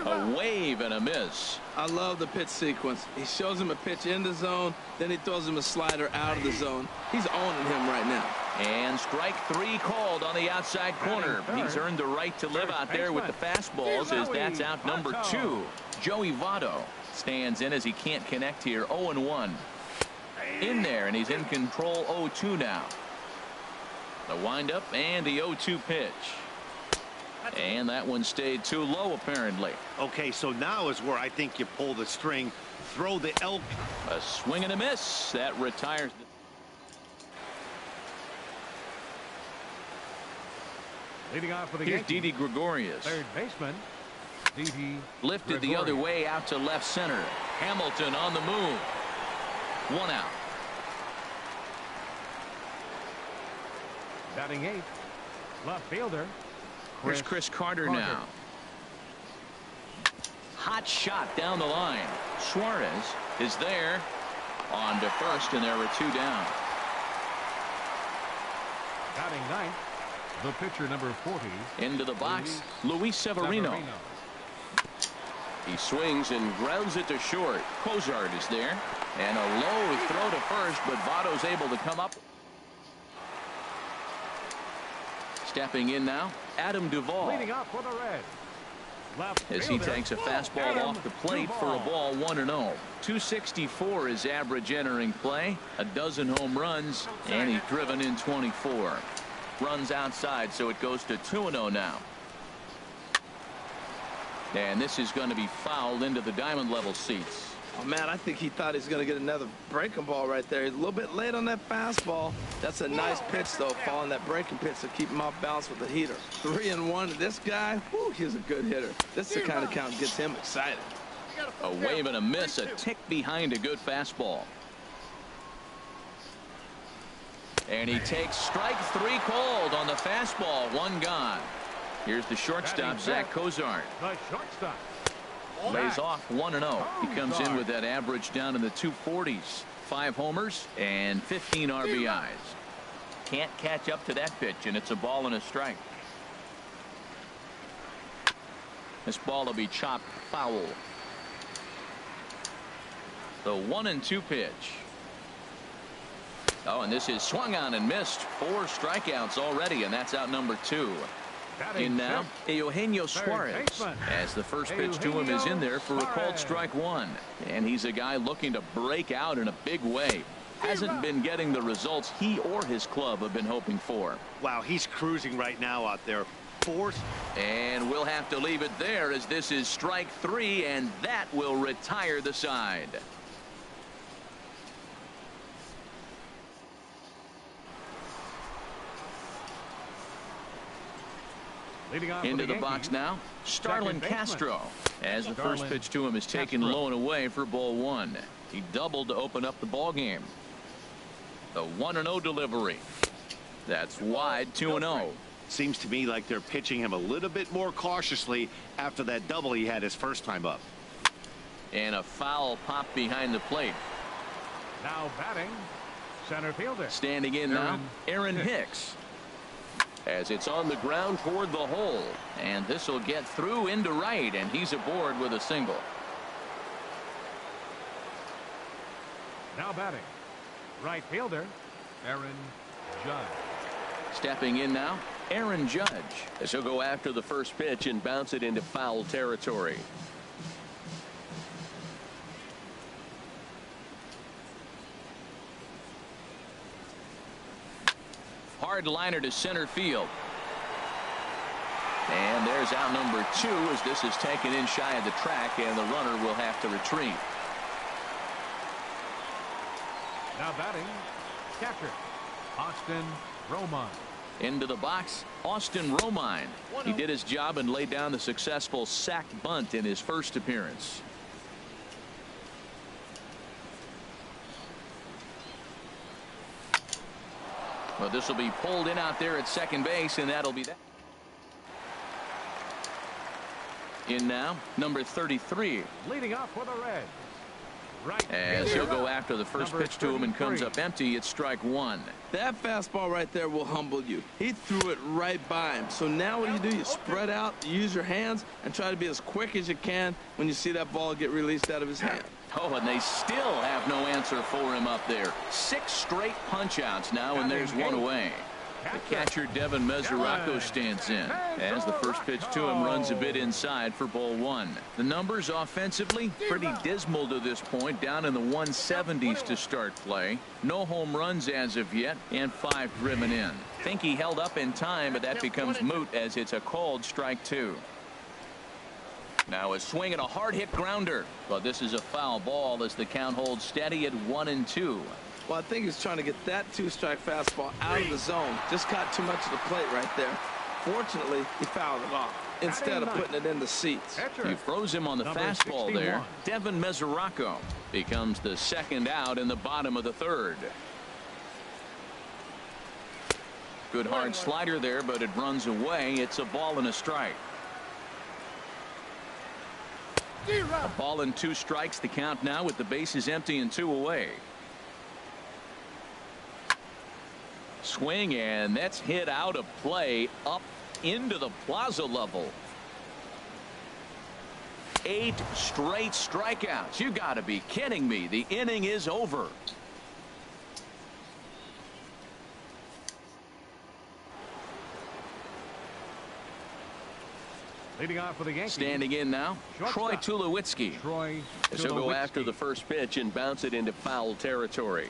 A wave and a miss. I love the pitch sequence. He shows him a pitch in the zone, then he throws him a slider out of the zone. He's owning him right now. And strike 3 called on the outside corner. He's earned the right to live out there with the fastballs, as that's out number 2. Joey Votto stands in as he can't connect here. 0-1. In there, and he's in control. 0-2 now. The windup and the 0-2 pitch. And that one stayed too low, apparently. Okay, so now is where I think you pull the string. Throw the elk. A swing and a miss. That retires the... Leading off for the Here's Yankees, Didi Gregorius. third baseman, Didi Lifted the other way out to left center. Hamilton on the move. 1 out. Batting 8th, left fielder. Here's Chris Carter now. Hot shot down the line. Suarez is there on to first, and there were 2 down. Batting 9th, the pitcher number 40. Into the box, Luis Severino. He swings and grounds it to short. Cozart is there, and a low throw to first, but Votto's able to come up. Stepping in now, Adam Duvall. Leading up for the Reds, left As he fielder, takes a fastball Adam off the plate for a ball. 1-0. 264 is average entering play. A dozen home runs, and he's driven in 24. Runs outside, so it goes to 2-0 now. And this is going to be fouled into the diamond level seats. Oh, man, I think he thought he was going to get another breaking ball right there. He's a little bit late on that fastball. That's a nice pitch, though, following that breaking pitch to keep him off balance with the heater. 3-1. This guy, whew, he's a good hitter. This is the kind of count that gets him excited. A wave and a miss, a tick behind a good fastball. And he takes strike 3 called on the fastball. 1 gone. Here's the shortstop, Zach Cozart. the shortstop. Lays off 1-0. He comes in with that average down in the 240s. 5 homers and 15 RBIs. Can't catch up to that pitch, and it's a ball and a strike. This ball will be chopped foul. The 1-2 pitch. Oh, and this is swung on and missed. 4 strikeouts already, and that's out number 2. In now, Eugenio Suarez, as the first pitch to him is in there for a called strike 1. And he's a guy looking to break out in a big way. Hasn't been getting the results he or his club have been hoping for. Wow, he's cruising right now out there. Force. And we'll have to leave it there, as this is strike 3, and that will retire the side. Into the box now, Starlin Castro, as the first pitch to him is taken low and away for ball 1. He doubled to open up the ball game. The 1-0 delivery. That's wide. 2-0. Seems to me like they're pitching him a little bit more cautiously after that double he had his first time up. And a foul pop behind the plate. Now batting, center fielder. Standing in now, Aaron Hicks. As it's on the ground toward the hole, and this will get through into right, and he's aboard with a single. Now batting, right fielder, Aaron Judge. Stepping in now, Aaron Judge, as he'll go after the first pitch and bounce it into foul territory. Hard liner to center field. And there's out number 2, as this is taken in shy of the track, and the runner will have to retreat. Now batting, catcher, Austin Romine. Into the box, Austin Romine. He did his job and laid down the successful sac bunt in his first appearance. Well, this will be pulled in out there at second base, and that'll be that. In now, number 33. Leading up for the Reds, As he'll go after the first pitch to him and comes up empty, it's strike one. That fastball right there will humble you. He threw it right by him. So now what do? You spread out, you use your hands, and try to be as quick as you can when you see that ball get released out of his hand. Oh, and they still have no answer for him up there. 6 straight punch-outs now, and there's one away. The catcher, Devin Mesoraco, stands in as the first pitch to him runs a bit inside for ball one. The numbers offensively pretty dismal to this point, down in the 170s to start play. No home runs as of yet, and 5 driven in. Think he held up in time, but that becomes moot as it's a called strike two. Now a swing and a hard hit grounder, but this is a foul ball as the count holds steady at 1-2. Well, I think he's trying to get that 2-strike fastball out of the zone. Just caught too much of the plate right there. Fortunately, he fouled it off instead of putting it in the seats. You froze him on the fastball there. Devin Mesoraco becomes the second out in the bottom of the third. Good hard slider there, but it runs away. It's a ball and a strike. A ball and 2 strikes, the count now with the bases empty and 2 away. Swing, and that's hit out of play up into the plaza level. 8 straight strikeouts. You got to be kidding me. The inning is over. Leading off for the Yankees. Standing in now, Troy Tulowitzki. He'll go after the first pitch and bounce it into foul territory.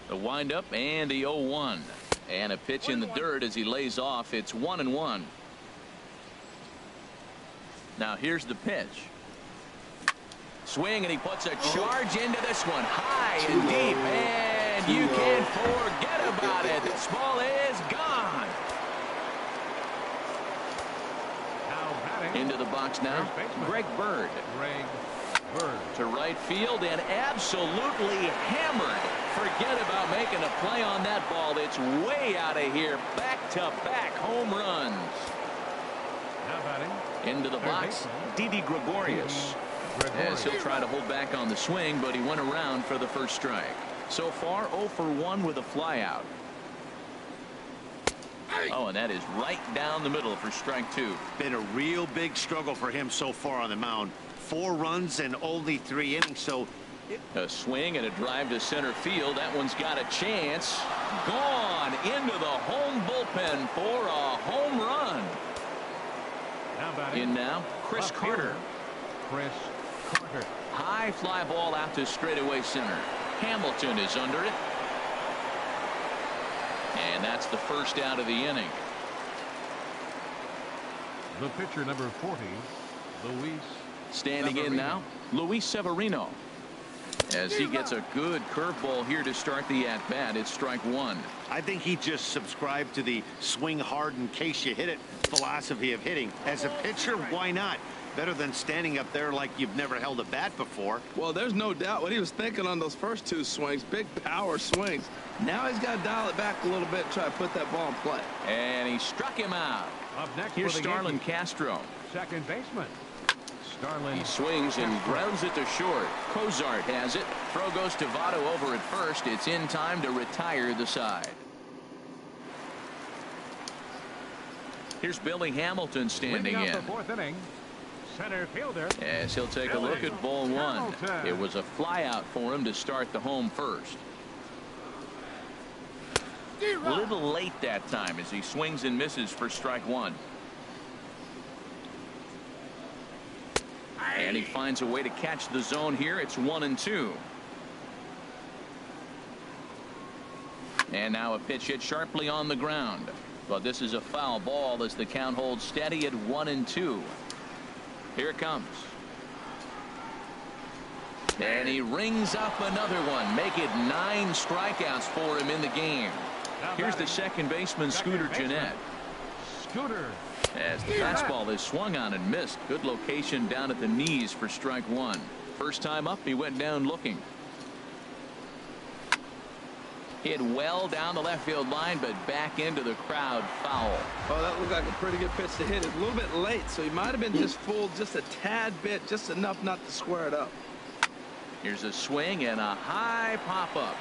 The windup and the 0-1. And a pitch in the dirt as he lays off. It's 1-1. Now here's the pitch. Swing, and he puts a charge into this one. High and deep. And you can't forget about it. This ball is gone. Into the box now, Greg Bird. To right field and absolutely hammered. Forget about making a play on that ball. It's way out of here. Back-to-back home runs. Into the box, Didi Gregorius. As he'll try to hold back on the swing, but he went around for the first strike. So far, 0 for 1 with a flyout. Oh, and that is right down the middle for strike 2. Been a real big struggle for him so far on the mound. 4 runs and only 3 innings, so a swing and a drive to center field. That one's got a chance. Gone into the home bullpen for a home run. In now, Chris Carter. High fly ball out to straightaway center. Hamilton is under it. And that's the first out of the inning. The pitcher, number 40, Luis. Standing in now, Luis Severino. As he gets a good curveball here to start the at-bat. It's strike 1. I think he just subscribed to the swing hard in case you hit it philosophy of hitting. As a pitcher, why not? Better than standing up there like you've never held a bat before. Well, there's no doubt what he was thinking on those first 2 swings. Big power swings. Now he's got to dial it back a little bit and try to put that ball in play. And he struck him out. Up next, here's Starlin Castro. Second baseman. Starlin. He swings and grounds it to short. Cozart has it. Throw goes to Votto over at first. It's in time to retire the side. Here's Billy Hamilton standing in. The 4th inning. Center fielder. As he'll take a look at ball 1. It was a fly out for him to start the home first. A little late that time as he swings and misses for strike 1. And he finds a way to catch the zone here. It's 1-2. And now a pitch hit sharply on the ground. But this is a foul ball as the count holds steady at 1-2. Here it comes. And he rings up another one. Make it 9 strikeouts for him in the game. Here's the second baseman, Scooter Gennett. As the fastball is swung on and missed. Good location down at the knees for strike 1. First time up, he went down looking. Hit well down the left field line, but back into the crowd foul. Oh, that looked like a pretty good pitch to hit. It's a little bit late, so he might have been just fooled just a tad bit, just enough not to square it up. Here's a swing and a high pop-up.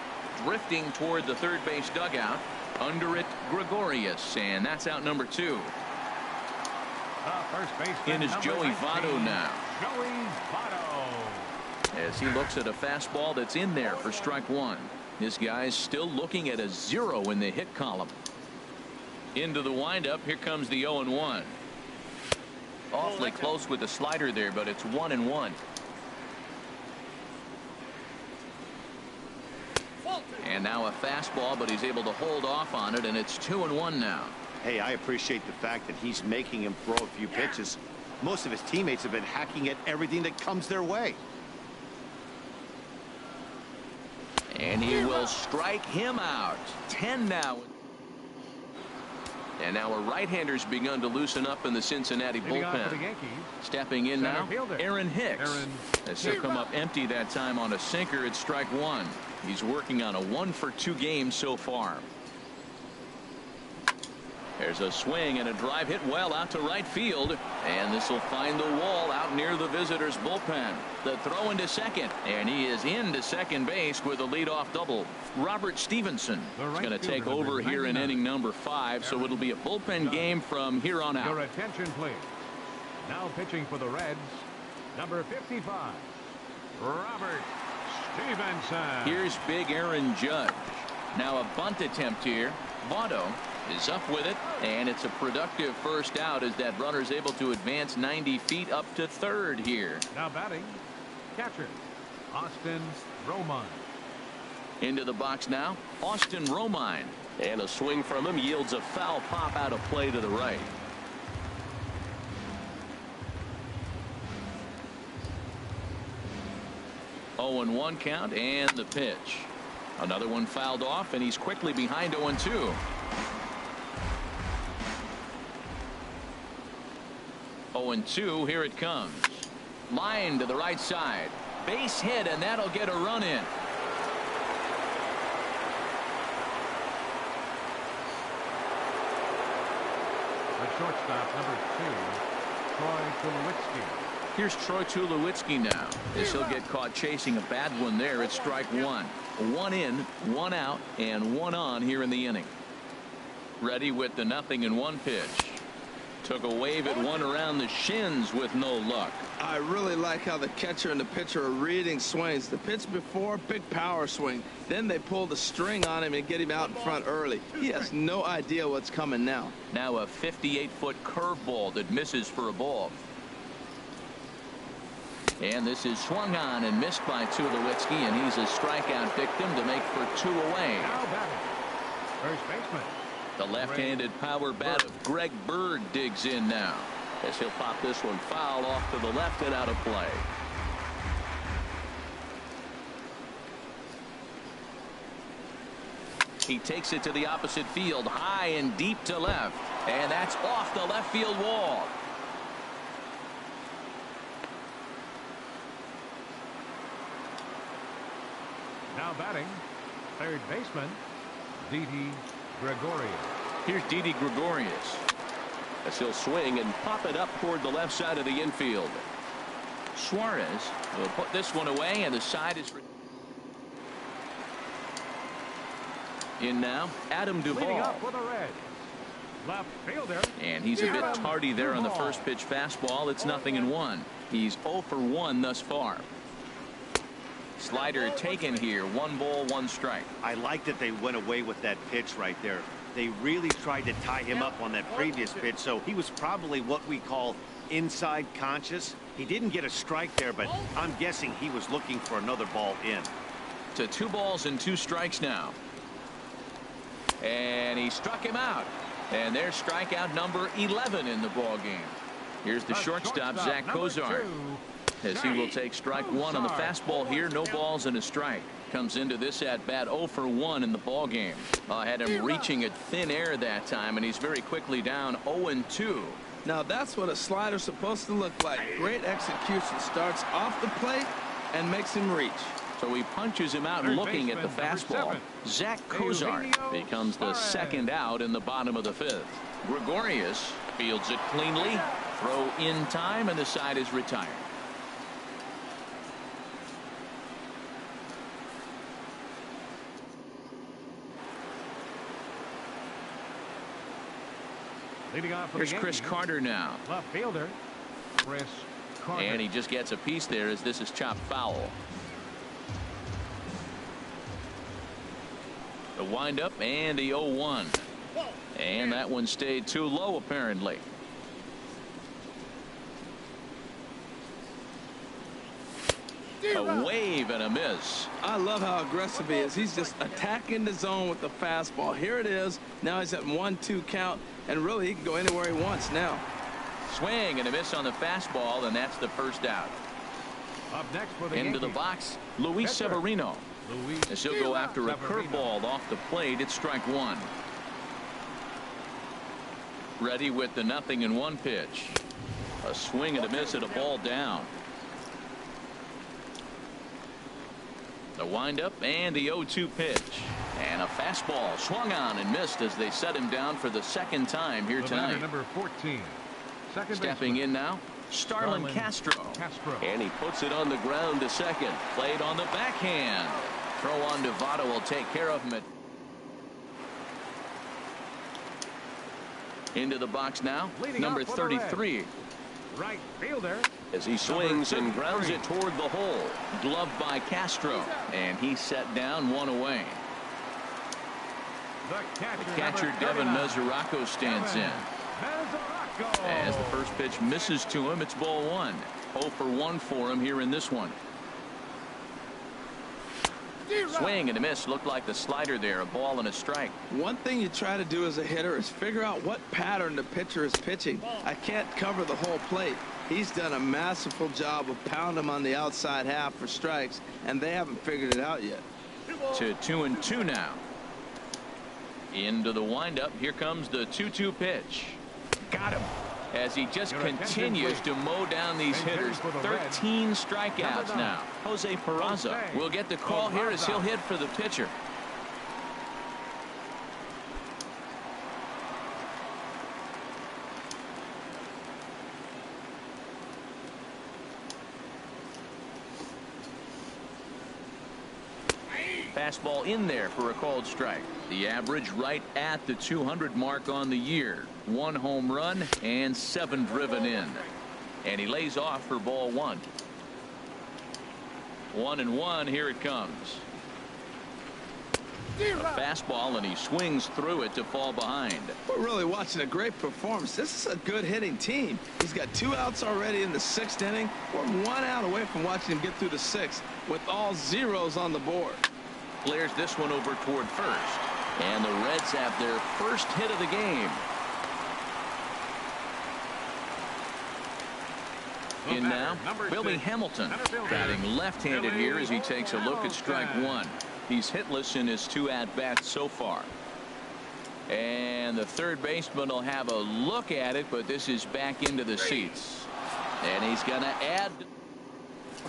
Drifting toward the third base dugout. Under it, Gregorius, and that's out number 2. First baseman, In is Joey 19, Votto now. Joey Votto. As he looks at a fastball that's in there for strike 1. This guy's still looking at a 0 in the hit column. Into the windup. Here comes the 0-1. Awfully close with the slider there, but it's 1-1. And now a fastball, but he's able to hold off on it, and it's 2-1 now. Hey, I appreciate the fact that he's making him throw a few pitches. Most of his teammates have been hacking at everything that comes their way. And he will strike him out. 10 now. And now a right-hander's begun to loosen up in the Cincinnati bullpen. Stepping in now, Aaron Hicks. As he'll come up empty that time on a sinker, it's strike 1. He's working on a 1-for-2 game so far. There's a swing and a drive hit well out to right field. And this will find the wall out near the visitors' bullpen. The throw into second. And he is into second base with a leadoff double. Robert Stevenson is going to take over here in inning number 5. So it'll be a bullpen game from here on out. Your attention, please. Now pitching for the Reds, number 55, Robert Stevenson. Here's big Aaron Judge. Now a bunt attempt here. Votto is up with it, and it's a productive first out as that runner is able to advance 90 feet up to third here. Now batting, catcher, Austin Romine. Into the box now, Austin Romine. And a swing from him yields a foul pop out of play to the right. Oh, and 1 count, and the pitch. Another one fouled off, and he's quickly behind 0-2. 0-2, here it comes. Line to the right side. Base hit, and that'll get a run in. The shortstop, number 2, Troy Tulowitzki. Here's Troy Tulowitzki now, as he'll get caught chasing a bad one there. It's strike 1. 1 in, 1 out, and 1 on here in the inning. Ready with the 0-1 pitch. Took a wave at one around the shins with no luck. I really like how the catcher and the pitcher are reading swings. The pitch before, big power swing. Then they pull the string on him and get him out in front early. He has no idea what's coming now. Now a 58-foot curveball that misses for a ball. And this is swung on and missed by Tulowitzki, and he's a strikeout victim to make for 2 away. Now batting, first baseman. The left-handed power bat of Greg Bird digs in now, as he'll pop this one foul off to the left and out of play. He takes it to the opposite field, high and deep to left, and that's off the left field wall. Now batting, third baseman, Didi Gregorius. Here's Didi Gregorius, as he'll swing and pop it up toward the left side of the infield. Suarez will put this one away, and the side is in now. Adam Duvall. Leading up for the Reds, left fielder. And he's a bit tardy there on the first pitch fastball. It's 0-1. He's 0 for 1 thus far. Slider taken here. 1 ball, 1 strike. I like that they went away with that pitch right there. They really tried to tie him up on that previous pitch, so he was probably what we call inside conscious. He didn't get a strike there, but I'm guessing he was looking for another ball in. To 2 balls and 2 strikes now. And he struck him out. And there's strikeout number 11 in the ball game. Here's the shortstop, Zach Kozar, as he will take strike 1 on the fastball here. No balls and a strike. Comes into this at bat 0 for 1 in the ball game. Had him reaching at thin air that time, and he's very quickly down 0-2. Now that's what a slider's supposed to look like. Great execution. Starts off the plate and makes him reach. So he punches him out looking at the fastball. Zach Kozart becomes the second out in the bottom of the fifth. Gregorius fields it cleanly. Throw in time, and the side is retired. Leading off Here's Chris Carter now. Left fielder, Chris Carter. And he just gets a piece there as this is chopped foul. The windup and the 0-1. And that one stayed too low apparently. A wave and a miss. I love how aggressive he is. He's just attacking the zone with the fastball. Here it is. Now he's at 1-2 count, and really he can go anywhere he wants now. Swing and a miss on the fastball, and that's the first out. Up next for the Into the box, Luis Severino. As he'll go after a curveball off the plate. It's strike one. Ready with the 0-1 pitch. A swing and a miss at a ball down. The windup and the 0-2 pitch. And a fastball swung on and missed as they set him down for the second time here tonight. Number 14. Stepping in now, Starlin Castro. And he puts it on the ground to second. Played on the backhand. Throw on Nevada will take care of him. Into the box now, number 33. Right fielder. As he swings and grounds it toward the hole. Gloved by Castro. And he's set down, one away. The catcher Devin Mesoraco stands in. As the first pitch misses to him, it's ball one. 0 for 1 for him here in this one. Swing and a miss. Looked like the slider there. A ball and a strike. One thing you try to do as a hitter is figure out what pattern the pitcher is pitching. I can't cover the whole plate. He's done a masterful job of pounding him on the outside half for strikes, and they haven't figured it out yet. To 2-2 now. Into the windup. Here comes the 2-2 pitch. Got him. As he just continues to mow down these hitters. 13 strikeouts now. Jose Peraza will get the call here as he'll hit for the pitcher. Fastball in there for a called strike. The average right at the 200 mark on the year. 1 home run and 7 driven in. And he lays off for ball one. 1-1. Here it comes. A fastball, and he swings through it to fall behind. We're really watching a great performance. This is a good hitting team. He's got 2 outs already in the 6th inning. We're 1 out away from watching him get through the 6th with all zeros on the board. Clears this one over toward first. And the Reds have their first hit of the game. In now, Billy Hamilton, batting left-handed here as he takes a look at strike one. He's hitless in his 2 at-bats so far. And the third baseman will have a look at it, but this is back into the seats. And he's going to add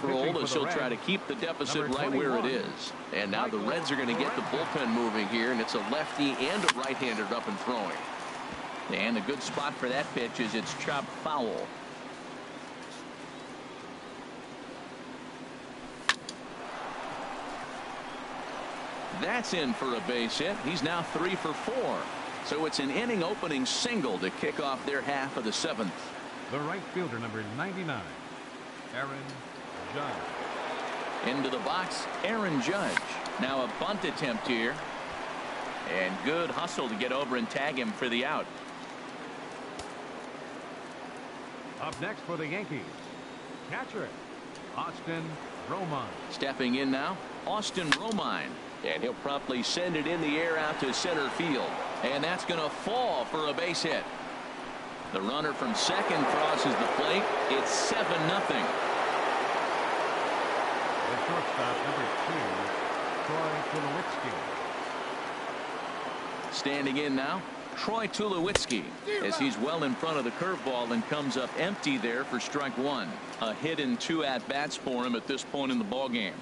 control as he'll try to keep the deficit right where it is. And now the Reds are going to get the bullpen moving here, and it's a lefty and a right-hander up and throwing. And a good spot for that pitch is it's chopped foul. That's in for a base hit. He's now 3 for 4. So it's an inning opening single to kick off their half of the 7th. The right fielder, number 99, Aaron Judge. Into the box, Aaron Judge. Now a bunt attempt here. And good hustle to get over and tag him for the out. Up next for the Yankees, catcher Austin Romine. Stepping in now, Austin Romine. And he'll promptly send it in the air out to center field. And that's going to fall for a base hit. The runner from second crosses the plate. It's 7-0. The shortstop, number 2, Troy Tulowitzki. Standing in now, Troy Tulowitzki, as he's well in front of the curveball and comes up empty there for strike one. A hit in 2 at-bats for him at this point in the ballgame.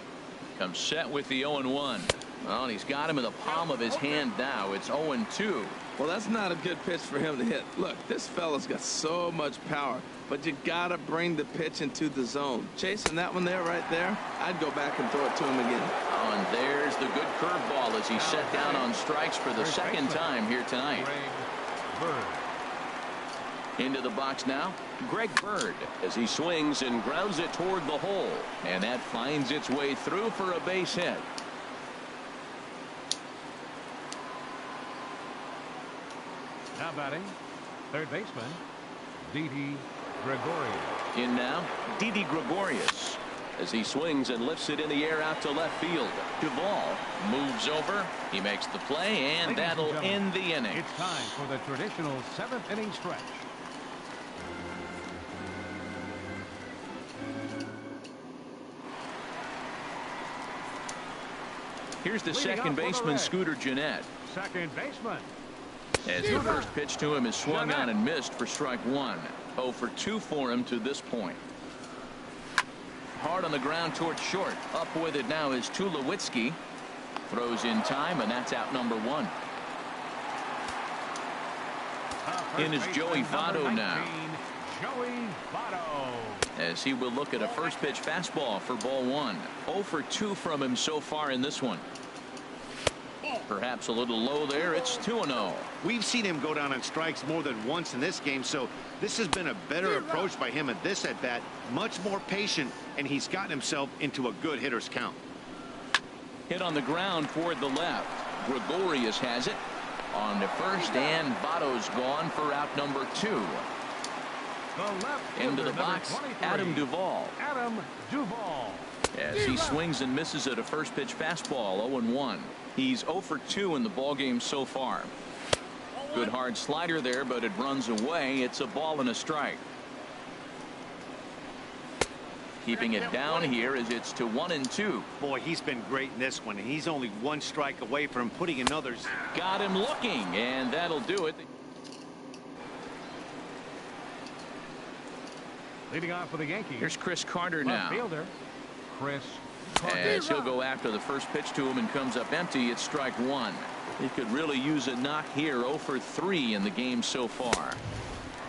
Comes set with the 0-1. Well, and he's got him in the palm of his hand now. It's 0-2. Well, that's not a good pitch for him to hit. Look, this fella's got so much power, but you got to bring the pitch into the zone. Chasing that one there, right there, I'd go back and throw it to him again. Oh, and there's the good curveball as he's set down on strikes for the second time here tonight. Into the box now, Greg Bird, as he swings and grounds it toward the hole. And that finds its way through for a base hit. Now batting, third baseman, Didi Gregorius. In now, Didi Gregorius, as he swings and lifts it in the air out to left field. Duvall moves over. He makes the play, and that'll end the inning. It's time for the traditional 7th inning stretch. Here's the second baseman, Scooter Gennett. Second baseman. As the first pitch to him is swung on and missed for strike one. 0 for 2 for him to this point. Hard on the ground towards short. Up with it now is Tulowitzki. Throws in time, and that's out number 1. In is Joey Votto now. Joey Votto. As he will look at a first pitch fastball for ball 1. 0 for 2 from him so far in this one. Perhaps a little low there. It's 2-0. We've seen him go down on strikes more than once in this game, so this has been a better approach by him at this at bat. Much more patient, and he's gotten himself into a good hitter's count. Hit on the ground toward the left. Gregorius has it on the first, and Votto's gone for out number 2. Into the box, Adam Duvall. Adam Duvall. As he swings and misses at a first pitch fastball. 0-1. He's 0 for 2 in the ballgame so far. Good hard slider there, but it runs away. It's a ball and a strike. Keeping it down here as it's to 1-2. Boy, he's been great in this one. He's only 1 strike away from putting another. Got him looking, and that'll do it. Leading off for the Yankees. Here's Chris Carter now. Left fielder, Chris Carter. As he'll go after the first pitch to him and comes up empty. It's strike 1. He could really use a knock here. 0 for 3 in the game so far.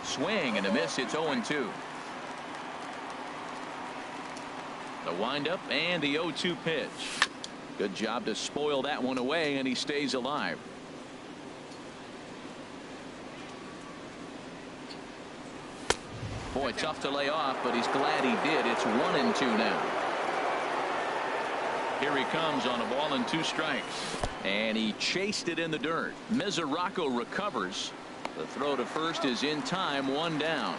Swing and a miss. It's 0-2. The windup and the 0-2 pitch. Good job to spoil that one away, and he stays alive. Boy, tough to lay off, but he's glad he did. It's 1-2 now. Here he comes on a ball and 2 strikes. And he chased it in the dirt. Mesoraco recovers. The throw to first is in time. 1 down.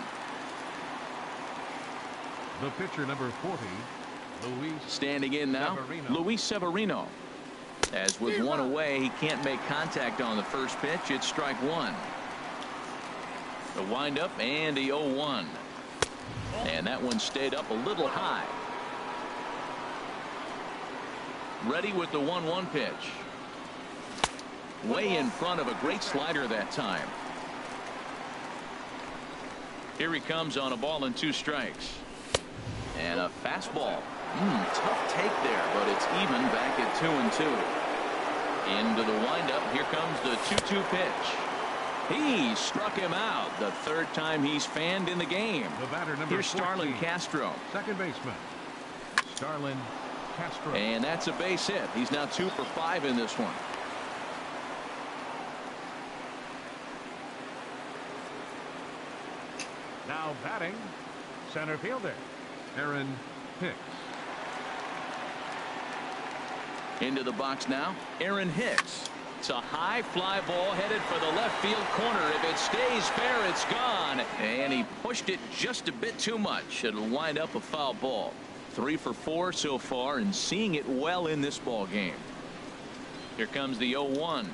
The pitcher, number 40, Luis. Standing in now, Luis Severino. As with 1 away, he can't make contact on the first pitch. It's strike 1. The windup and the 0-1. And that one stayed up a little high. Ready with the 1-1 pitch. Way in front of a great slider that time. Here he comes on a ball and 2 strikes. And a fastball. Tough take there, but it's even back at 2-2. Into the windup. Here comes the 2-2 pitch. He struck him out. The 3rd time he's fanned in the game. The batter, number Here's Starlin 14, Castro. second baseman, Starlin Castro. And that's a base hit. He's now 2 for 5 in this one. Now batting, center fielder, Aaron Hicks. Into the box now, Aaron Hicks. It's a high fly ball headed for the left field corner. If it stays fair, it's gone. And he pushed it just a bit too much. It'll wind up a foul ball. 3 for 4 so far, and seeing it well in this ball game. Here comes the 0-1.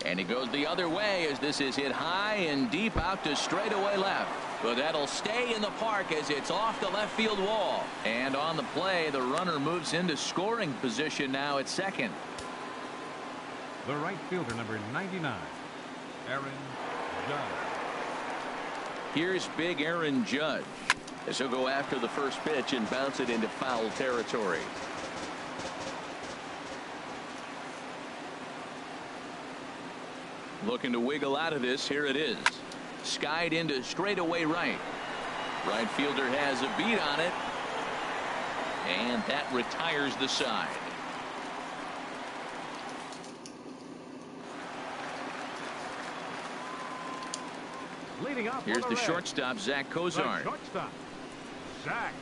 And he goes the other way as this is hit high and deep out to straightaway left. But that'll stay in the park as it's off the left field wall. And on the play, the runner moves into scoring position now at second. The right fielder, number 99, Aaron Judge. Here's big Aaron Judge as he'll go after the first pitch and bounce it into foul territory. Looking to wiggle out of this. Here it is. Skied into straightaway right. Right fielder has a beat on it. And that retires the side. Leading up Here's the shortstop, Zach Cozart. Zach.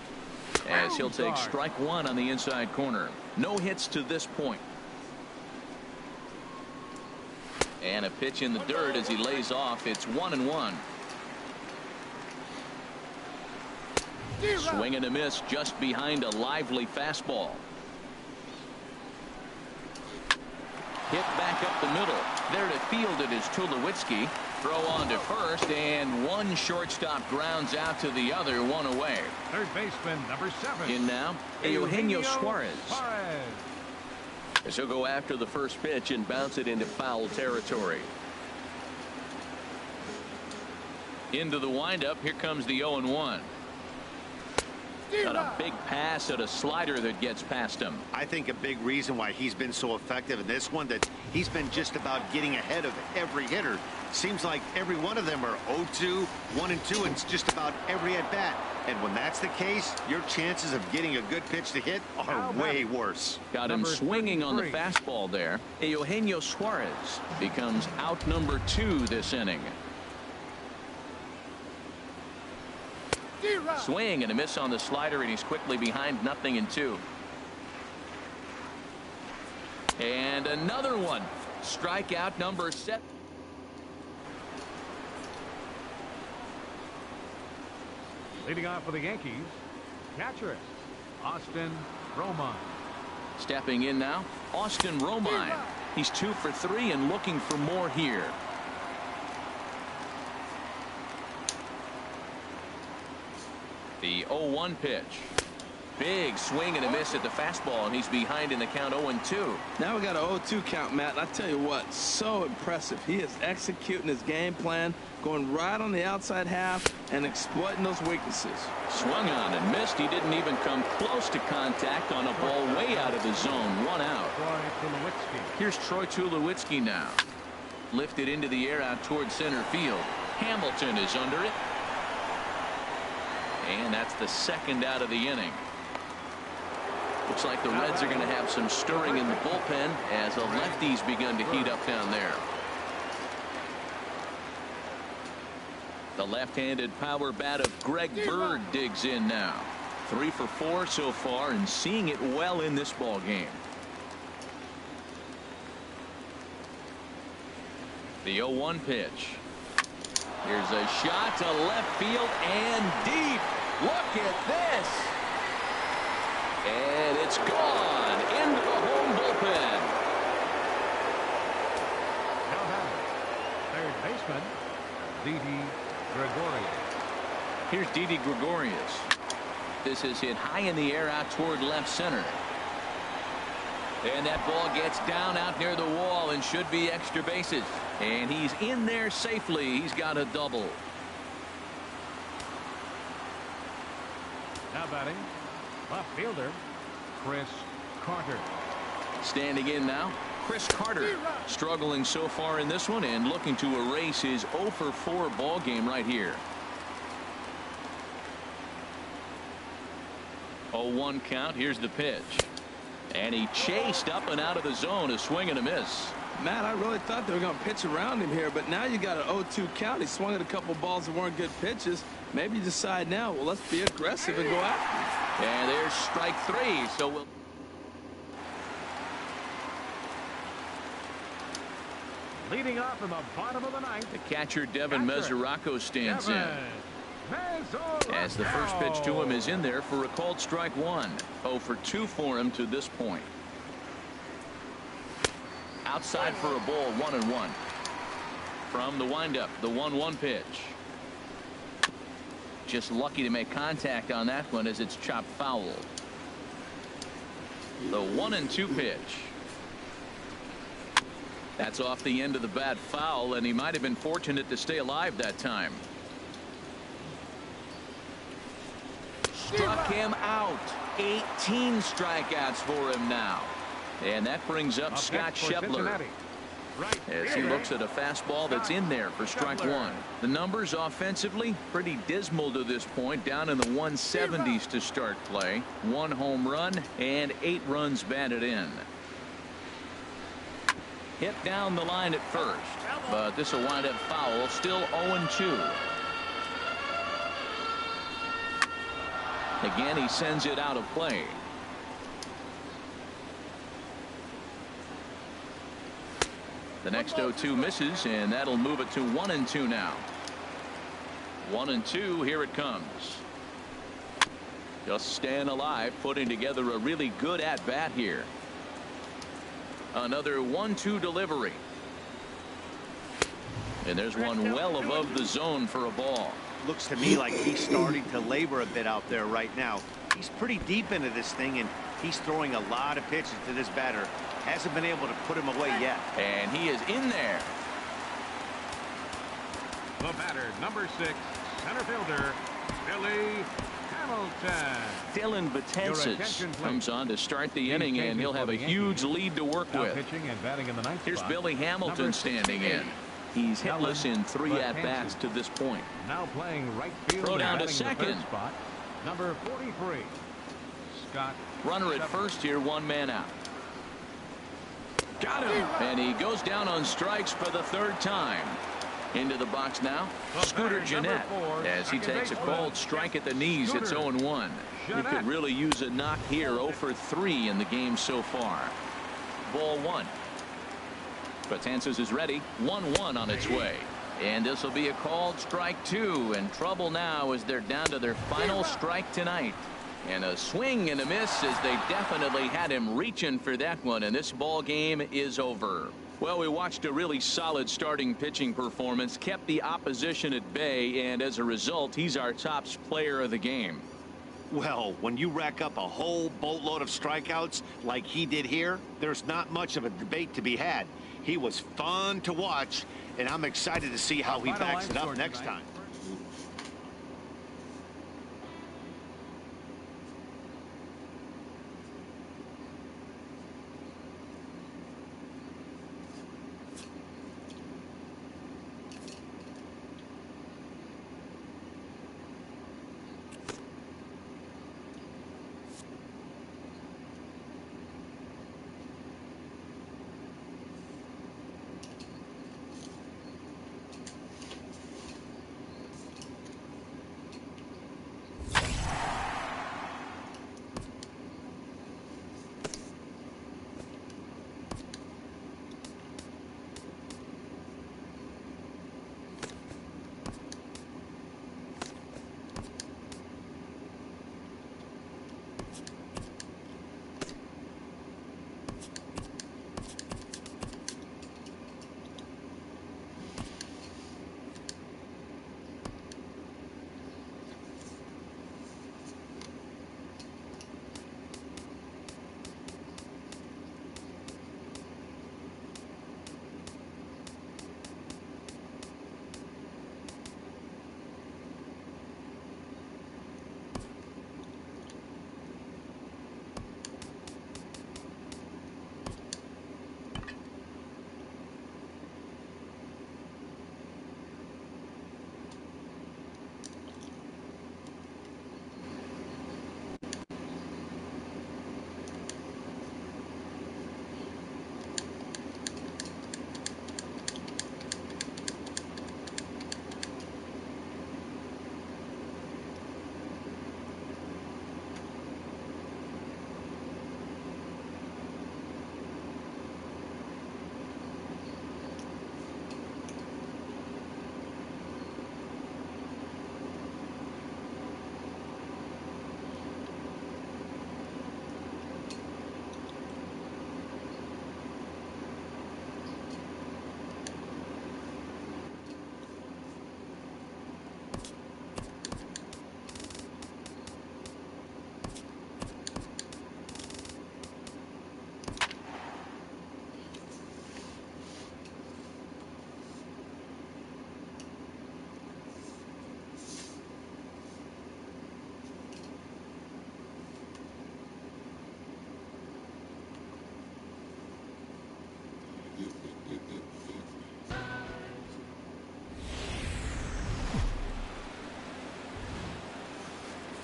As he'll take strike one on the inside corner. No hits to this point. And a pitch in the dirt as he lays off. It's 1-1. Swing and a miss just behind a lively fastball. Hit back up the middle. There to field it is Tulowitzki. Throw on to first, and one shortstop grounds out to the other, one away. Third baseman, number 7. In now, Eugenio Suarez. As he'll go after the first pitch and bounce it into foul territory. Into the windup. Here comes the 0-1. Got a big pass at a slider that gets past him. I think a big reason why he's been so effective in this one, that he's been just about getting ahead of every hitter. Seems like every one of them are 0-2, 1-2, and it's just about every at bat. And when that's the case, your chances of getting a good pitch to hit are way worse. Got him swinging on the fastball there. Eugenio Suarez becomes out number 2 this inning. Swing and a miss on the slider, and he's quickly behind 0-2. And another one. Strikeout number 7. Leading off for the Yankees, catcher Austin Romine. Stepping in now, Austin Romine. He's 2 for 3 and looking for more here. The 0-1 pitch. Big swing and a miss at the fastball, and he's behind in the count 0-2. Now we got an 0-2 count, Matt. And I tell you what, so impressive. He is executing his game plan, going right on the outside half and exploiting those weaknesses. Swung on and missed. He didn't even come close to contact on a ball way out of the zone. 1 out. Here's Troy Tulowitzki now. Lifted into the air out toward center field. Hamilton is under it. And that's the second out of the inning. Looks like the Reds are going to have some stirring in the bullpen as the lefties begun to heat up down there. The left-handed power bat of Greg Bird digs in now. 3 for 4 so far and seeing it well in this ball game. The 0-1 pitch. Here's a shot to left field and deep. Look at this. And it's gone into the home bullpen. Now batter, third baseman, Didi Gregorius. Here's Didi Gregorius. This is hit high in the air out toward left center. And that ball gets down out near the wall and should be extra bases. And he's in there safely. He's got a double. Now batting, left fielder, Chris Carter. Standing in now, Chris Carter. Struggling so far in this one and looking to erase his 0 for 4 ball game right here. 0-1 count. Here's the pitch. And he chased up and out of the zone. A swing and a miss. Matt, I really thought they were going to pitch around him here, but now you got an 0-2 count. He swung at a couple balls that weren't good pitches. Maybe you decide now, well, let's be aggressive and go after him. And there's strike 3. So we'll. Leading off in the bottom of the ninth, The catcher Devin Mesoraco stands in. As the first pitch to him is in there for a called strike 1. 0 for 2 for him to this point. Outside for a ball, 1-1. From the windup, the 1-1 pitch. Just lucky to make contact on that one as it's chopped foul. The 1-2 pitch. That's off the end of the bat foul, and he might have been fortunate to stay alive that time. Struck him out. 18 strikeouts for him now. And that brings up Scott Schebler. as he looks at a fastball that's in there for strike one. The numbers offensively pretty dismal to this point, down in the 170s to start play. 1 home run and 8 runs batted in. Hit down the line at first, but this will wind up foul. Still 0-2. Again, he sends it out of play. The next 0-2 misses, and that'll move it to 1-2 now. 1-2, here it comes. Just staying alive, putting together a really good at-bat here. Another 1-2 delivery. And there's one well above the zone for a ball. Looks to me like he's starting to labor a bit out there right now. He's pretty deep into this thing, and he's throwing a lot of pitches to this batter. Hasn't been able to put him away yet. And he is in there. The batter, number 6, center fielder, Billy Hamilton. Dylan Betances comes on to start the inning, and he'll have a huge lead to work with. Here's Billy Hamilton standing in. He's hitless in 3 at-bats to this point. Now playing right field. Throw down to second. Number 43, Scott. Runner at first here, 1 man out. Got him. And he goes down on strikes for the 3rd time. Into the box now, Scooter Gennett, as he takes a called strike at the knees. It's 0-1. He could really use a knock here. 0 for 3 in the game so far. Ball 1. Betances is ready. 1-1 on its way. And this will be a called strike 2. And trouble now as they're down to their final strike tonight. And a swing and a miss, as they definitely had him reaching for that one, and this ball game is over. Well, we watched a really solid starting pitching performance, kept the opposition at bay, and as a result, he's our top player of the game. Well, when you rack up a whole boatload of strikeouts like he did here, there's not much of a debate to be had. He was fun to watch, and I'm excited to see how he backs it up next time.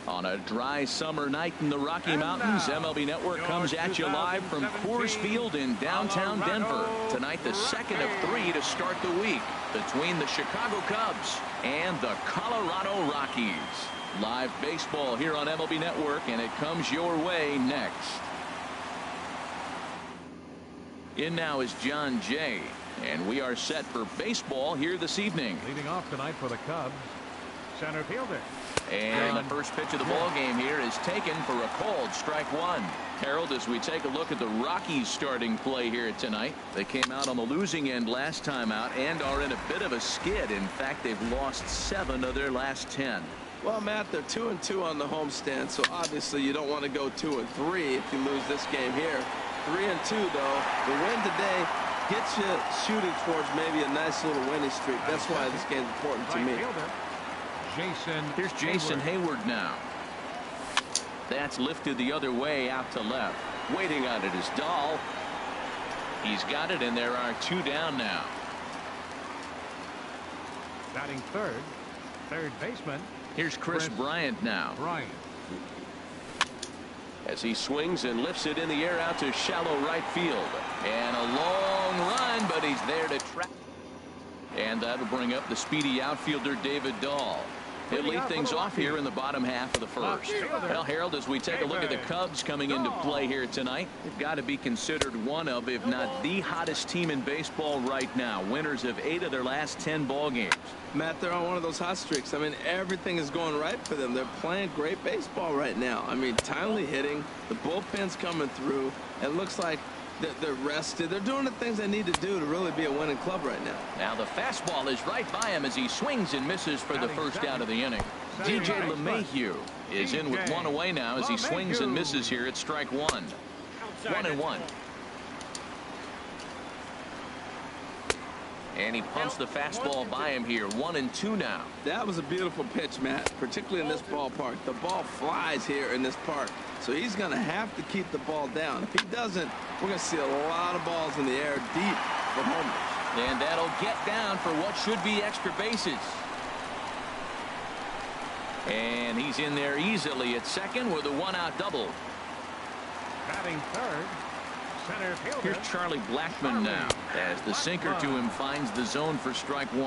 On a dry summer night in the Rocky Mountains, MLB Network comes at you live from Coors Field in downtown Denver. Tonight, the second of 3 to start the week between the Chicago Cubs and the Colorado Rockies. Live baseball here on MLB Network, and it comes your way next. In now is John Jay, and we are set for baseball here this evening. Leading off tonight for the Cubs, center fielder. And the first pitch of the ball game here is taken for a called strike one. Harold, as we take a look at the Rockies starting play here tonight, they came out on the losing end last time out and are in a bit of a skid. In fact, they've lost 7 of their last 10. Well, Matt, they're 2-2 on the homestand, so obviously you don't want to go 2-3 if you lose this game here. 3-2, though. The win today gets you shooting towards maybe a nice little winning streak. That's why this game's important to me. Here's Jason Hayward now. That's lifted the other way out to left. Waiting on it is Dahl. He's got it, and there are 2 down now. Batting third baseman. Here's Chris Bryant now. As he swings and lifts it in the air out to shallow right field. And a long run, but he's there to trap. And that'll bring up the speedy outfielder David Dahl. He'll lead things off here in the bottom half of the first. Well, Harold, as we take a look at the Cubs coming into play here tonight, they've got to be considered one of, if not the hottest team in baseball right now. Winners of 8 of their last 10 ball games. Matt, they're on one of those hot streaks. I mean, everything is going right for them. They're playing great baseball right now. I mean, timely hitting, the bullpen's coming through. It looks like they're rested. They're doing the things they need to do to really be a winning club right now. Now the fastball is right by him as he swings and misses for the first out of the inning. DJ LeMahieu is in with 1 away now as he swings and misses here at strike 1. 1-1. And he pumps the fastball by him here. 1-2 now. That was a beautiful pitch, Matt, particularly in this ballpark. The ball flies here in this park, so he's going to have to keep the ball down. If he doesn't, we're going to see a lot of balls in the air deep for homers. And that'll get down for what should be extra bases. And he's in there easily at second with a 1-out double. Batting third. Center fielder. Here's Charlie Blackmon now as the sinker to him finds the zone for strike 1.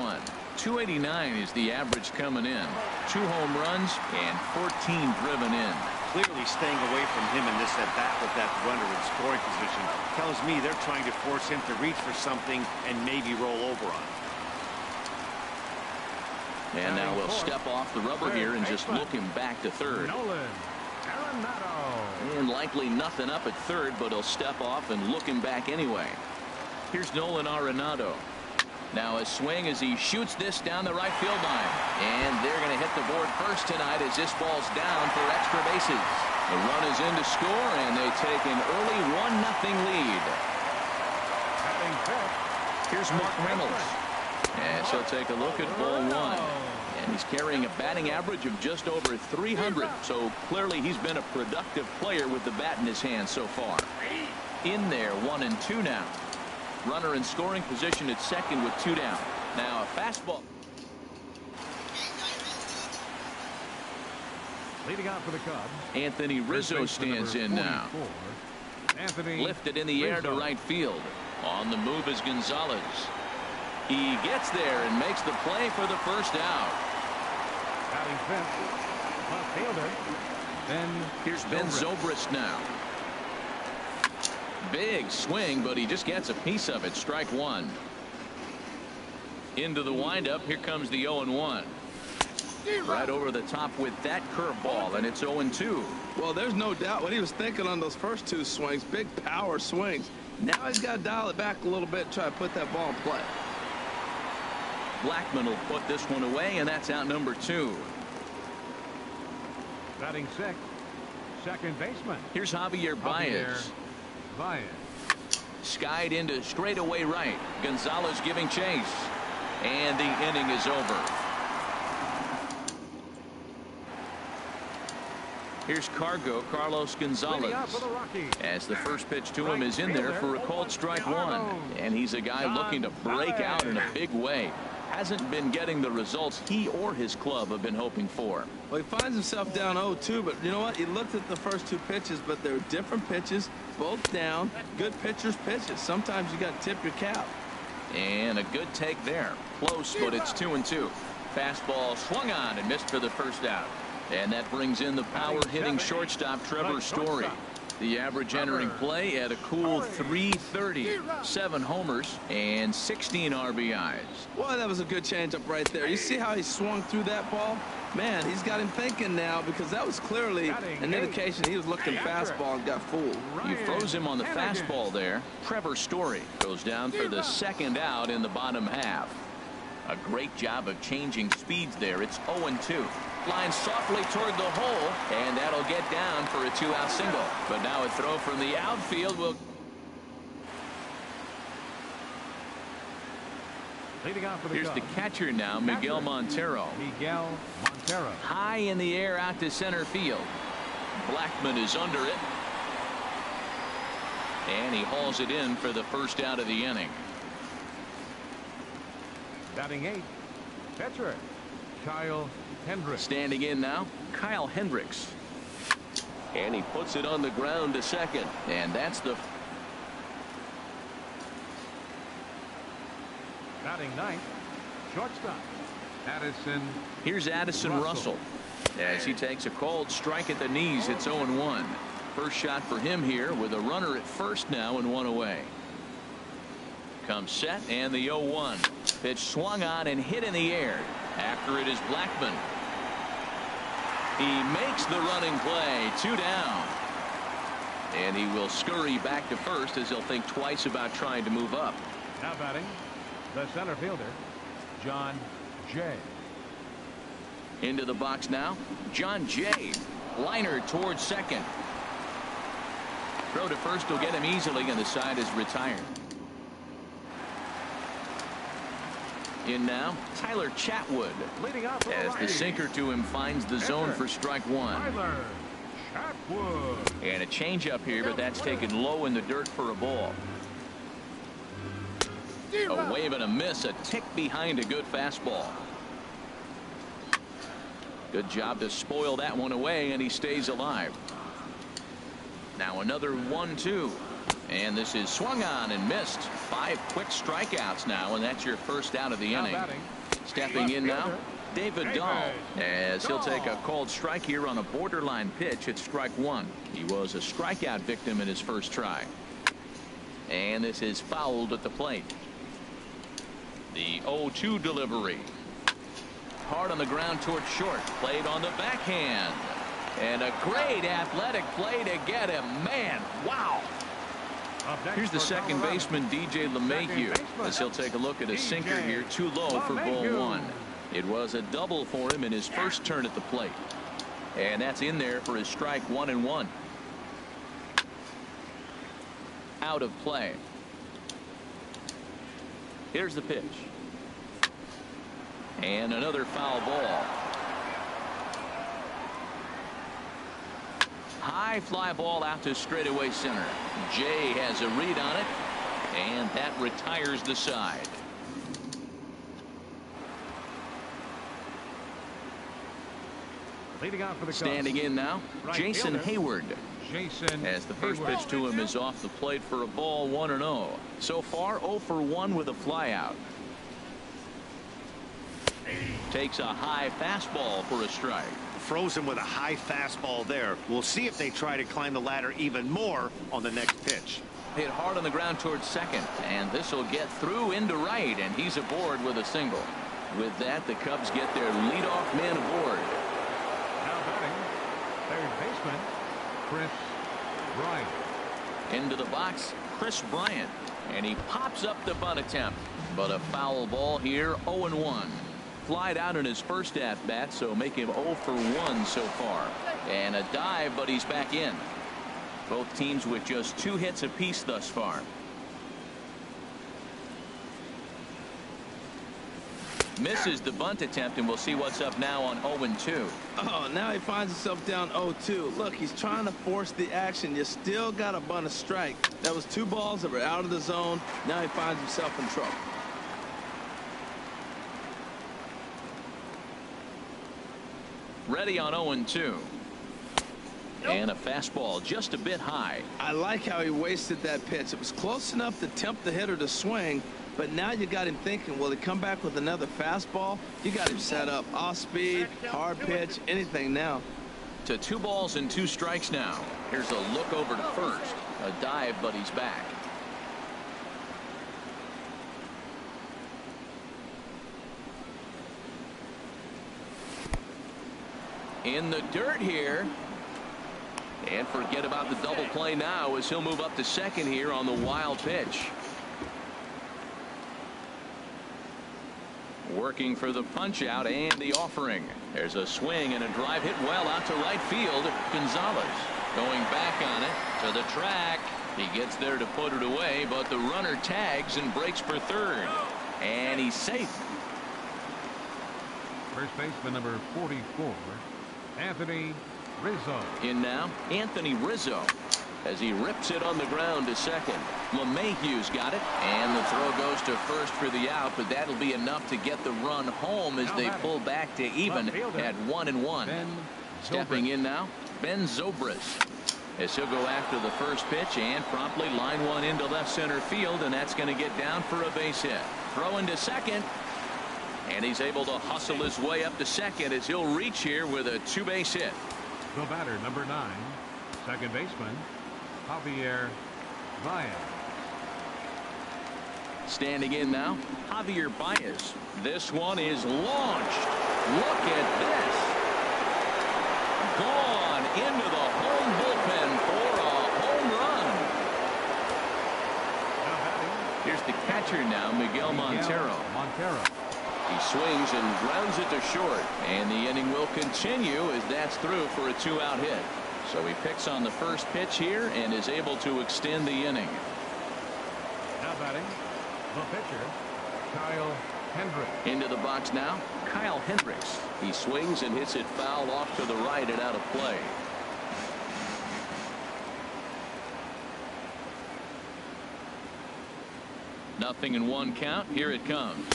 289 is the average coming in. 2 home runs and 14 driven in. Clearly staying away from him in this at bat with that runner in scoring position tells me they're trying to force him to reach for something and maybe roll over on it. And now we'll step off the rubber here and just look him back to third. And likely nothing up at third, but he'll step off and look him back anyway. Here's Nolan Arenado. Now a swing as he shoots this down the right field line. And they're going to hit the board first tonight as this ball's down for extra bases. The run is in to score, and they take an early 1-0 lead. Here's Mark Reynolds. And so take a look at ball 1. And he's carrying a batting average of just over 300. So clearly he's been a productive player with the bat in his hand so far. In there, 1-2 now. Runner in scoring position at second with 2 down. Now a fastball. Leading out for the Cubs, Anthony Rizzo stands in now. Lifted in the air to right field. On the move is Gonzalez. He gets there and makes the play for the first out. Batting fifth, left fielder. Here's Ben Zobrist now. Big swing, but he just gets a piece of it. Strike 1. Into the windup. Here comes the 0-1. Right over the top with that curveball, and it's 0-2. Well, there's no doubt what he was thinking on those first 2 swings. Big power swings. Now he's got to dial it back a little bit and try to put that ball in play. Blackmon will put this one away, and that's out number 2. Batting sixth, second baseman. Here's Javier Baez. Skied into straightaway right. Gonzalez giving chase. And the inning is over. Here's Carlos Gonzalez. As the first pitch to him is in there for a called strike 1. And he's a guy looking to break out in a big way. hasn't been getting the results he or his club have been hoping for. Well, he finds himself down 0-2, but you know what? He looked at the first two pitches, but they're different pitches, both down. Good pitchers' pitches. Sometimes you got to tip your cap. And a good take there. Close, but it's 2-2. Fastball swung on and missed for the first out. And that brings in the power-hitting shortstop, Trevor Story. The average entering play at a cool .330. 7 homers and 16 RBIs. Boy, that was a good changeup right there. You see how he swung through that ball? Man, he's got him thinking now, because that was clearly an indication he was looking fastball and got fooled. You froze him on the fastball there. Trevor Story goes down for the second out in the bottom half. A great job of changing speeds there. It's 0-2. Line softly toward the hole, and that'll get down for a 2-out single. But now a throw from the outfield will. Leading off for the Here's the catcher now, Miguel Montero. Miguel Montero. High in the air out to center field. Blackman is under it. And he hauls it in for the first out of the inning. Batting 8th, pitcher Kyle Hendricks. Standing in now, Kyle Hendricks. And he puts it on the ground to second. And that's the. Batting 9th, shortstop Addison. Here's Addison Russell as he takes a called strike at the knees. It's 0-1. First shot for him here with a runner at first now and 1 away. Comes set, and the 0-1 pitch swung on and hit in the air. After it is Blackman. He makes the running play. 2 down. And he will scurry back to first as he'll think twice about trying to move up. Now batting the center fielder, John Jay. Into the box now, John Jay. Liner towards second. Throw to first will get him easily, and the side is retired. In now, Tyler Chatwood. Leading off as the sinker to him finds the zone for strike 1. Tyler Chatwood. And a changeup here, but that's taken low in the dirt for a ball. A wave and a miss, a tick behind a good fastball. Good job to spoil that one away, and he stays alive. Now another 1-2. And this is swung on and missed. 5 quick strikeouts now, and that's your first out of the inning. Stepping in now, David Dahl, as he'll take a called strike here on a borderline pitch at strike 1. He was a strikeout victim in his first try. And this is fouled at the plate. The 0-2 delivery. Hard on the ground towards short. Played on the backhand. And a great athletic play to get him. Man, wow. Here's the second baseman, DJ LeMahieu, as he'll take a look at a sinker here, too low for ball 1. It was a double for him in his first turn at the plate. And that's in there for his strike 1-1. Out of play. Here's the pitch. And another foul ball. High fly ball out to straightaway center. Jay has a read on it, and that retires the side. Leading out for the Standing Cubs, in now, Jason Hayward. Jason as the first Hayward. pitch to him is off the plate for a ball, 1-0. So far 0 for 1 with a flyout. Takes a high fastball for a strike. Froze him with a high fastball there. We'll see if they try to climb the ladder even more on the next pitch. Hit hard on the ground towards second, and this will get through into right, and he's aboard with a single. With that, the Cubs get their leadoff man aboard. Now batting, third baseman, Chris Bryant. Into the box, Chris Bryant, and he pops up the bunt attempt, but a foul ball here, 0-1. Flied out in his first at-bat, so make him 0 for 1 so far. And a dive, but he's back in. Both teams with just 2 hits apiece thus far. Misses the bunt attempt, and we'll see what's up now on 0-2. Oh, now he finds himself down 0-2. Look, he's trying to force the action. You still got a bunt a strike. That was 2 balls that were out of the zone. Now he finds himself in trouble. Ready on 0-2. And a fastball just a bit high. I like how he wasted that pitch. It was close enough to tempt the hitter to swing, but now you got him thinking, will he come back with another fastball? You got him set up. Off speed, hard pitch, anything now. To 2 balls and 2 strikes now. Here's a look over to first. A dive, but he's back. In the dirt here. And forget about the double play now as he'll move up to second here on the wild pitch. Working for the punch out and the offering. There's a swing and a drive hit well out to right field. Gonzalez going back on it to the track. He gets there to put it away, but the runner tags and breaks for third. And he's safe. First baseman number 44, Anthony Rizzo. In now, Anthony Rizzo as he rips it on the ground to second. LeMahieu's got it, and the throw goes to first for the out, but that'll be enough to get the run home as they pull back to even at 1-1. Stepping in now, Ben Zobrist, as he'll go after the first pitch and promptly line one into left center field, and that's going to get down for a base hit. Throw into second, and he's able to hustle his way up to second as he'll reach here with a 2-base hit. The batter, number 9, second baseman, Javier Baez. Standing in now, Javier Baez. This one is launched. Look at this. Gone into the home bullpen for a home run. Here's the catcher now, Miguel Montero. He swings and grounds it to short, and the inning will continue as that's through for a 2-out hit. So he picks on the first pitch here and is able to extend the inning. Now batting, the pitcher, Kyle Hendricks. Into the box now, Kyle Hendricks. He swings and hits it foul off to the right and out of play. Nothing in 1 count. Here it comes.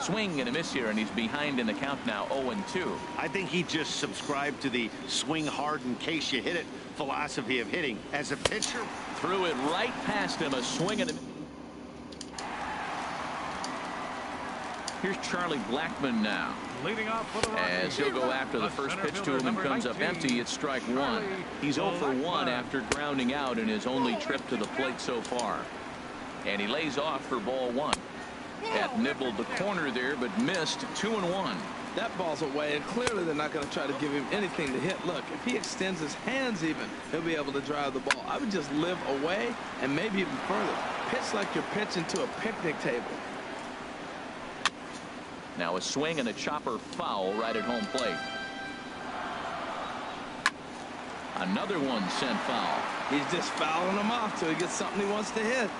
Swing and a miss here, and he's behind in the count now, 0-2. I think he just subscribed to the swing hard in case you hit it philosophy of hitting. As a pitcher, threw it right past him. A swing and a miss. Here's Charlie Blackmon now. Leading off for the Rockies. As he'll go after the first pitch to him and comes up empty. It's strike 1. He's 0 for 1 after grounding out in his only trip to the plate so far. And he lays off for ball 1. Had nibbled the corner there, but missed. 2-1. That ball's away, and clearly they're not going to try to give him anything to hit. Look, if he extends his hands even, he'll be able to drive the ball. I would just live away and maybe even further. Pitch like you're pitching to a picnic table. Now a swing and a chopper foul right at home plate. Another one sent foul. He's just fouling them off till he gets something he wants to hit.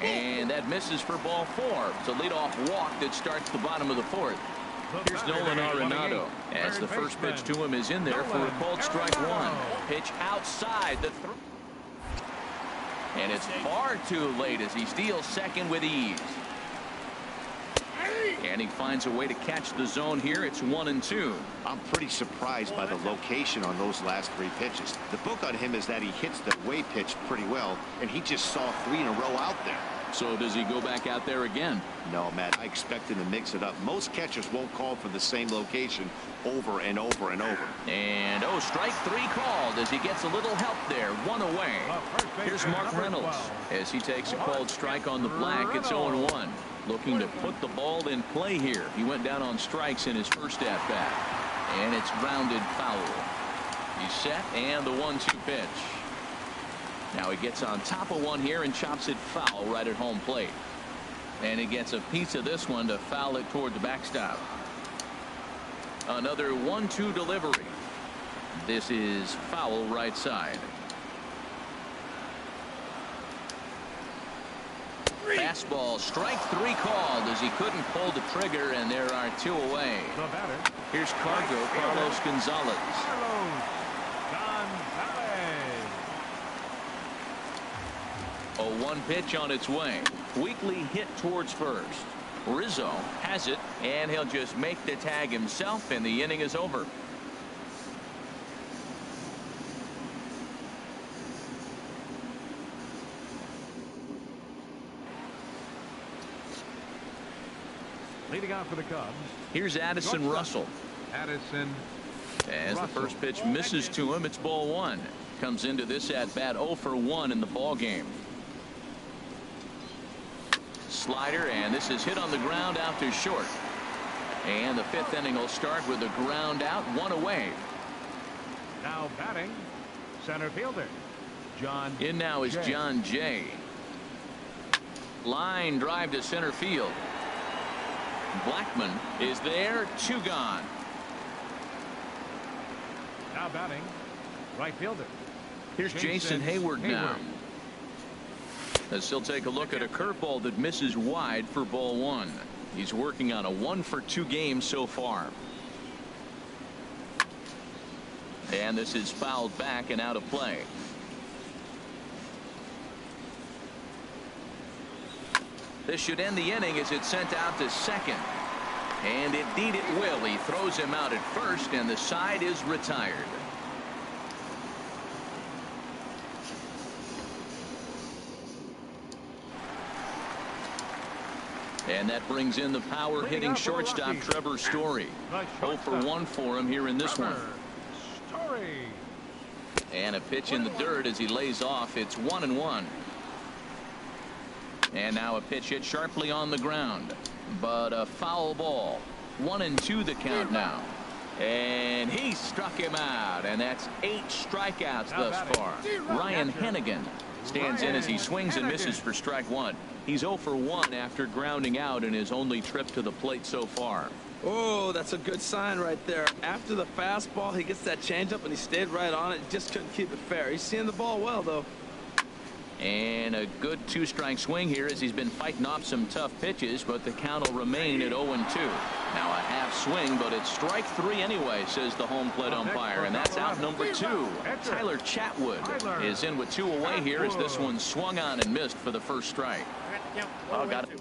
And that misses for ball 4. It's a leadoff walk that starts the bottom of the 4th. Here's Nolan Arenado as the first pitch to him is in there for a called strike 1. Pitch outside the throw. And it's far too late as he steals second with ease. And he finds a way to catch the zone here. It's 1-2. I'm pretty surprised by the location on those last 3 pitches. The book on him is that he hits the way pitch pretty well, and he just saw 3 in a row out there. So does he go back out there again? No, Matt, I expect him to mix it up. Most catchers won't call for the same location over and over and over. And strike 3 called as he gets a little help there. 1 away. Here's Mark Reynolds as he takes a called strike on the black. It's 0-1. Looking to put the ball in play here. He went down on strikes in his first at bat, and it's grounded foul. He's set, and the 1-2 pitch. Now he gets on top of one here and chops it foul right at home plate. And he gets a piece of this one to foul it toward the backstop. Another 1-2 delivery. This is foul right side. Fastball, strike 3 called as he couldn't pull the trigger, and there are 2 away. Here's Carlos Gonzalez. A 1 pitch on its way. Weakly hit towards first. Rizzo has it, and he'll just make the tag himself, and the inning is over. Leading off for the Cubs. Here's Addison Russell. Addison As Russell. the first pitch misses to him, it's ball one. Comes into this at bat 0 for 1 in the ball game. Slider, and this is hit on the ground out to short. And the fifth inning will start with a ground out, 1 away. Now batting, center fielder John. In now is John Jay. Line drive to center field. Blackman is there, 2 gone. Now batting, right fielder. Here's Jason Hayward now. As he'll take a look at a curveball that misses wide for ball 1. He's working on a 1 for 2 game so far. And this is fouled back and out of play. This should end the inning as it's sent out to second. And indeed it will. He throws him out at first, and the side is retired. And that brings in the power hitting shortstop Trevor Story. 0 for 1 for him here in this one. And a pitch in the dirt as he lays off. It's 1-1. And now a pitch hit sharply on the ground, but a foul ball. 1-2 the count now. And he struck him out, and that's 8 strikeouts thus far. Ryan Hennigan stands in as he swings and misses for strike 1. He's 0 for 1 after grounding out in his only trip to the plate so far. Oh, that's a good sign right there. After the fastball, he gets that changeup, and he stayed right on it. Just couldn't keep it fair. He's seeing the ball well, though. And a good 2-strike swing here as he's been fighting off some tough pitches, but the count will remain at 0-2. Now a half swing, but it's strike 3 anyway, says the home plate umpire, and that's out number 2. Tyler Chatwood is in with 2 away here as this one swung on and missed for the first strike. Oh, got it.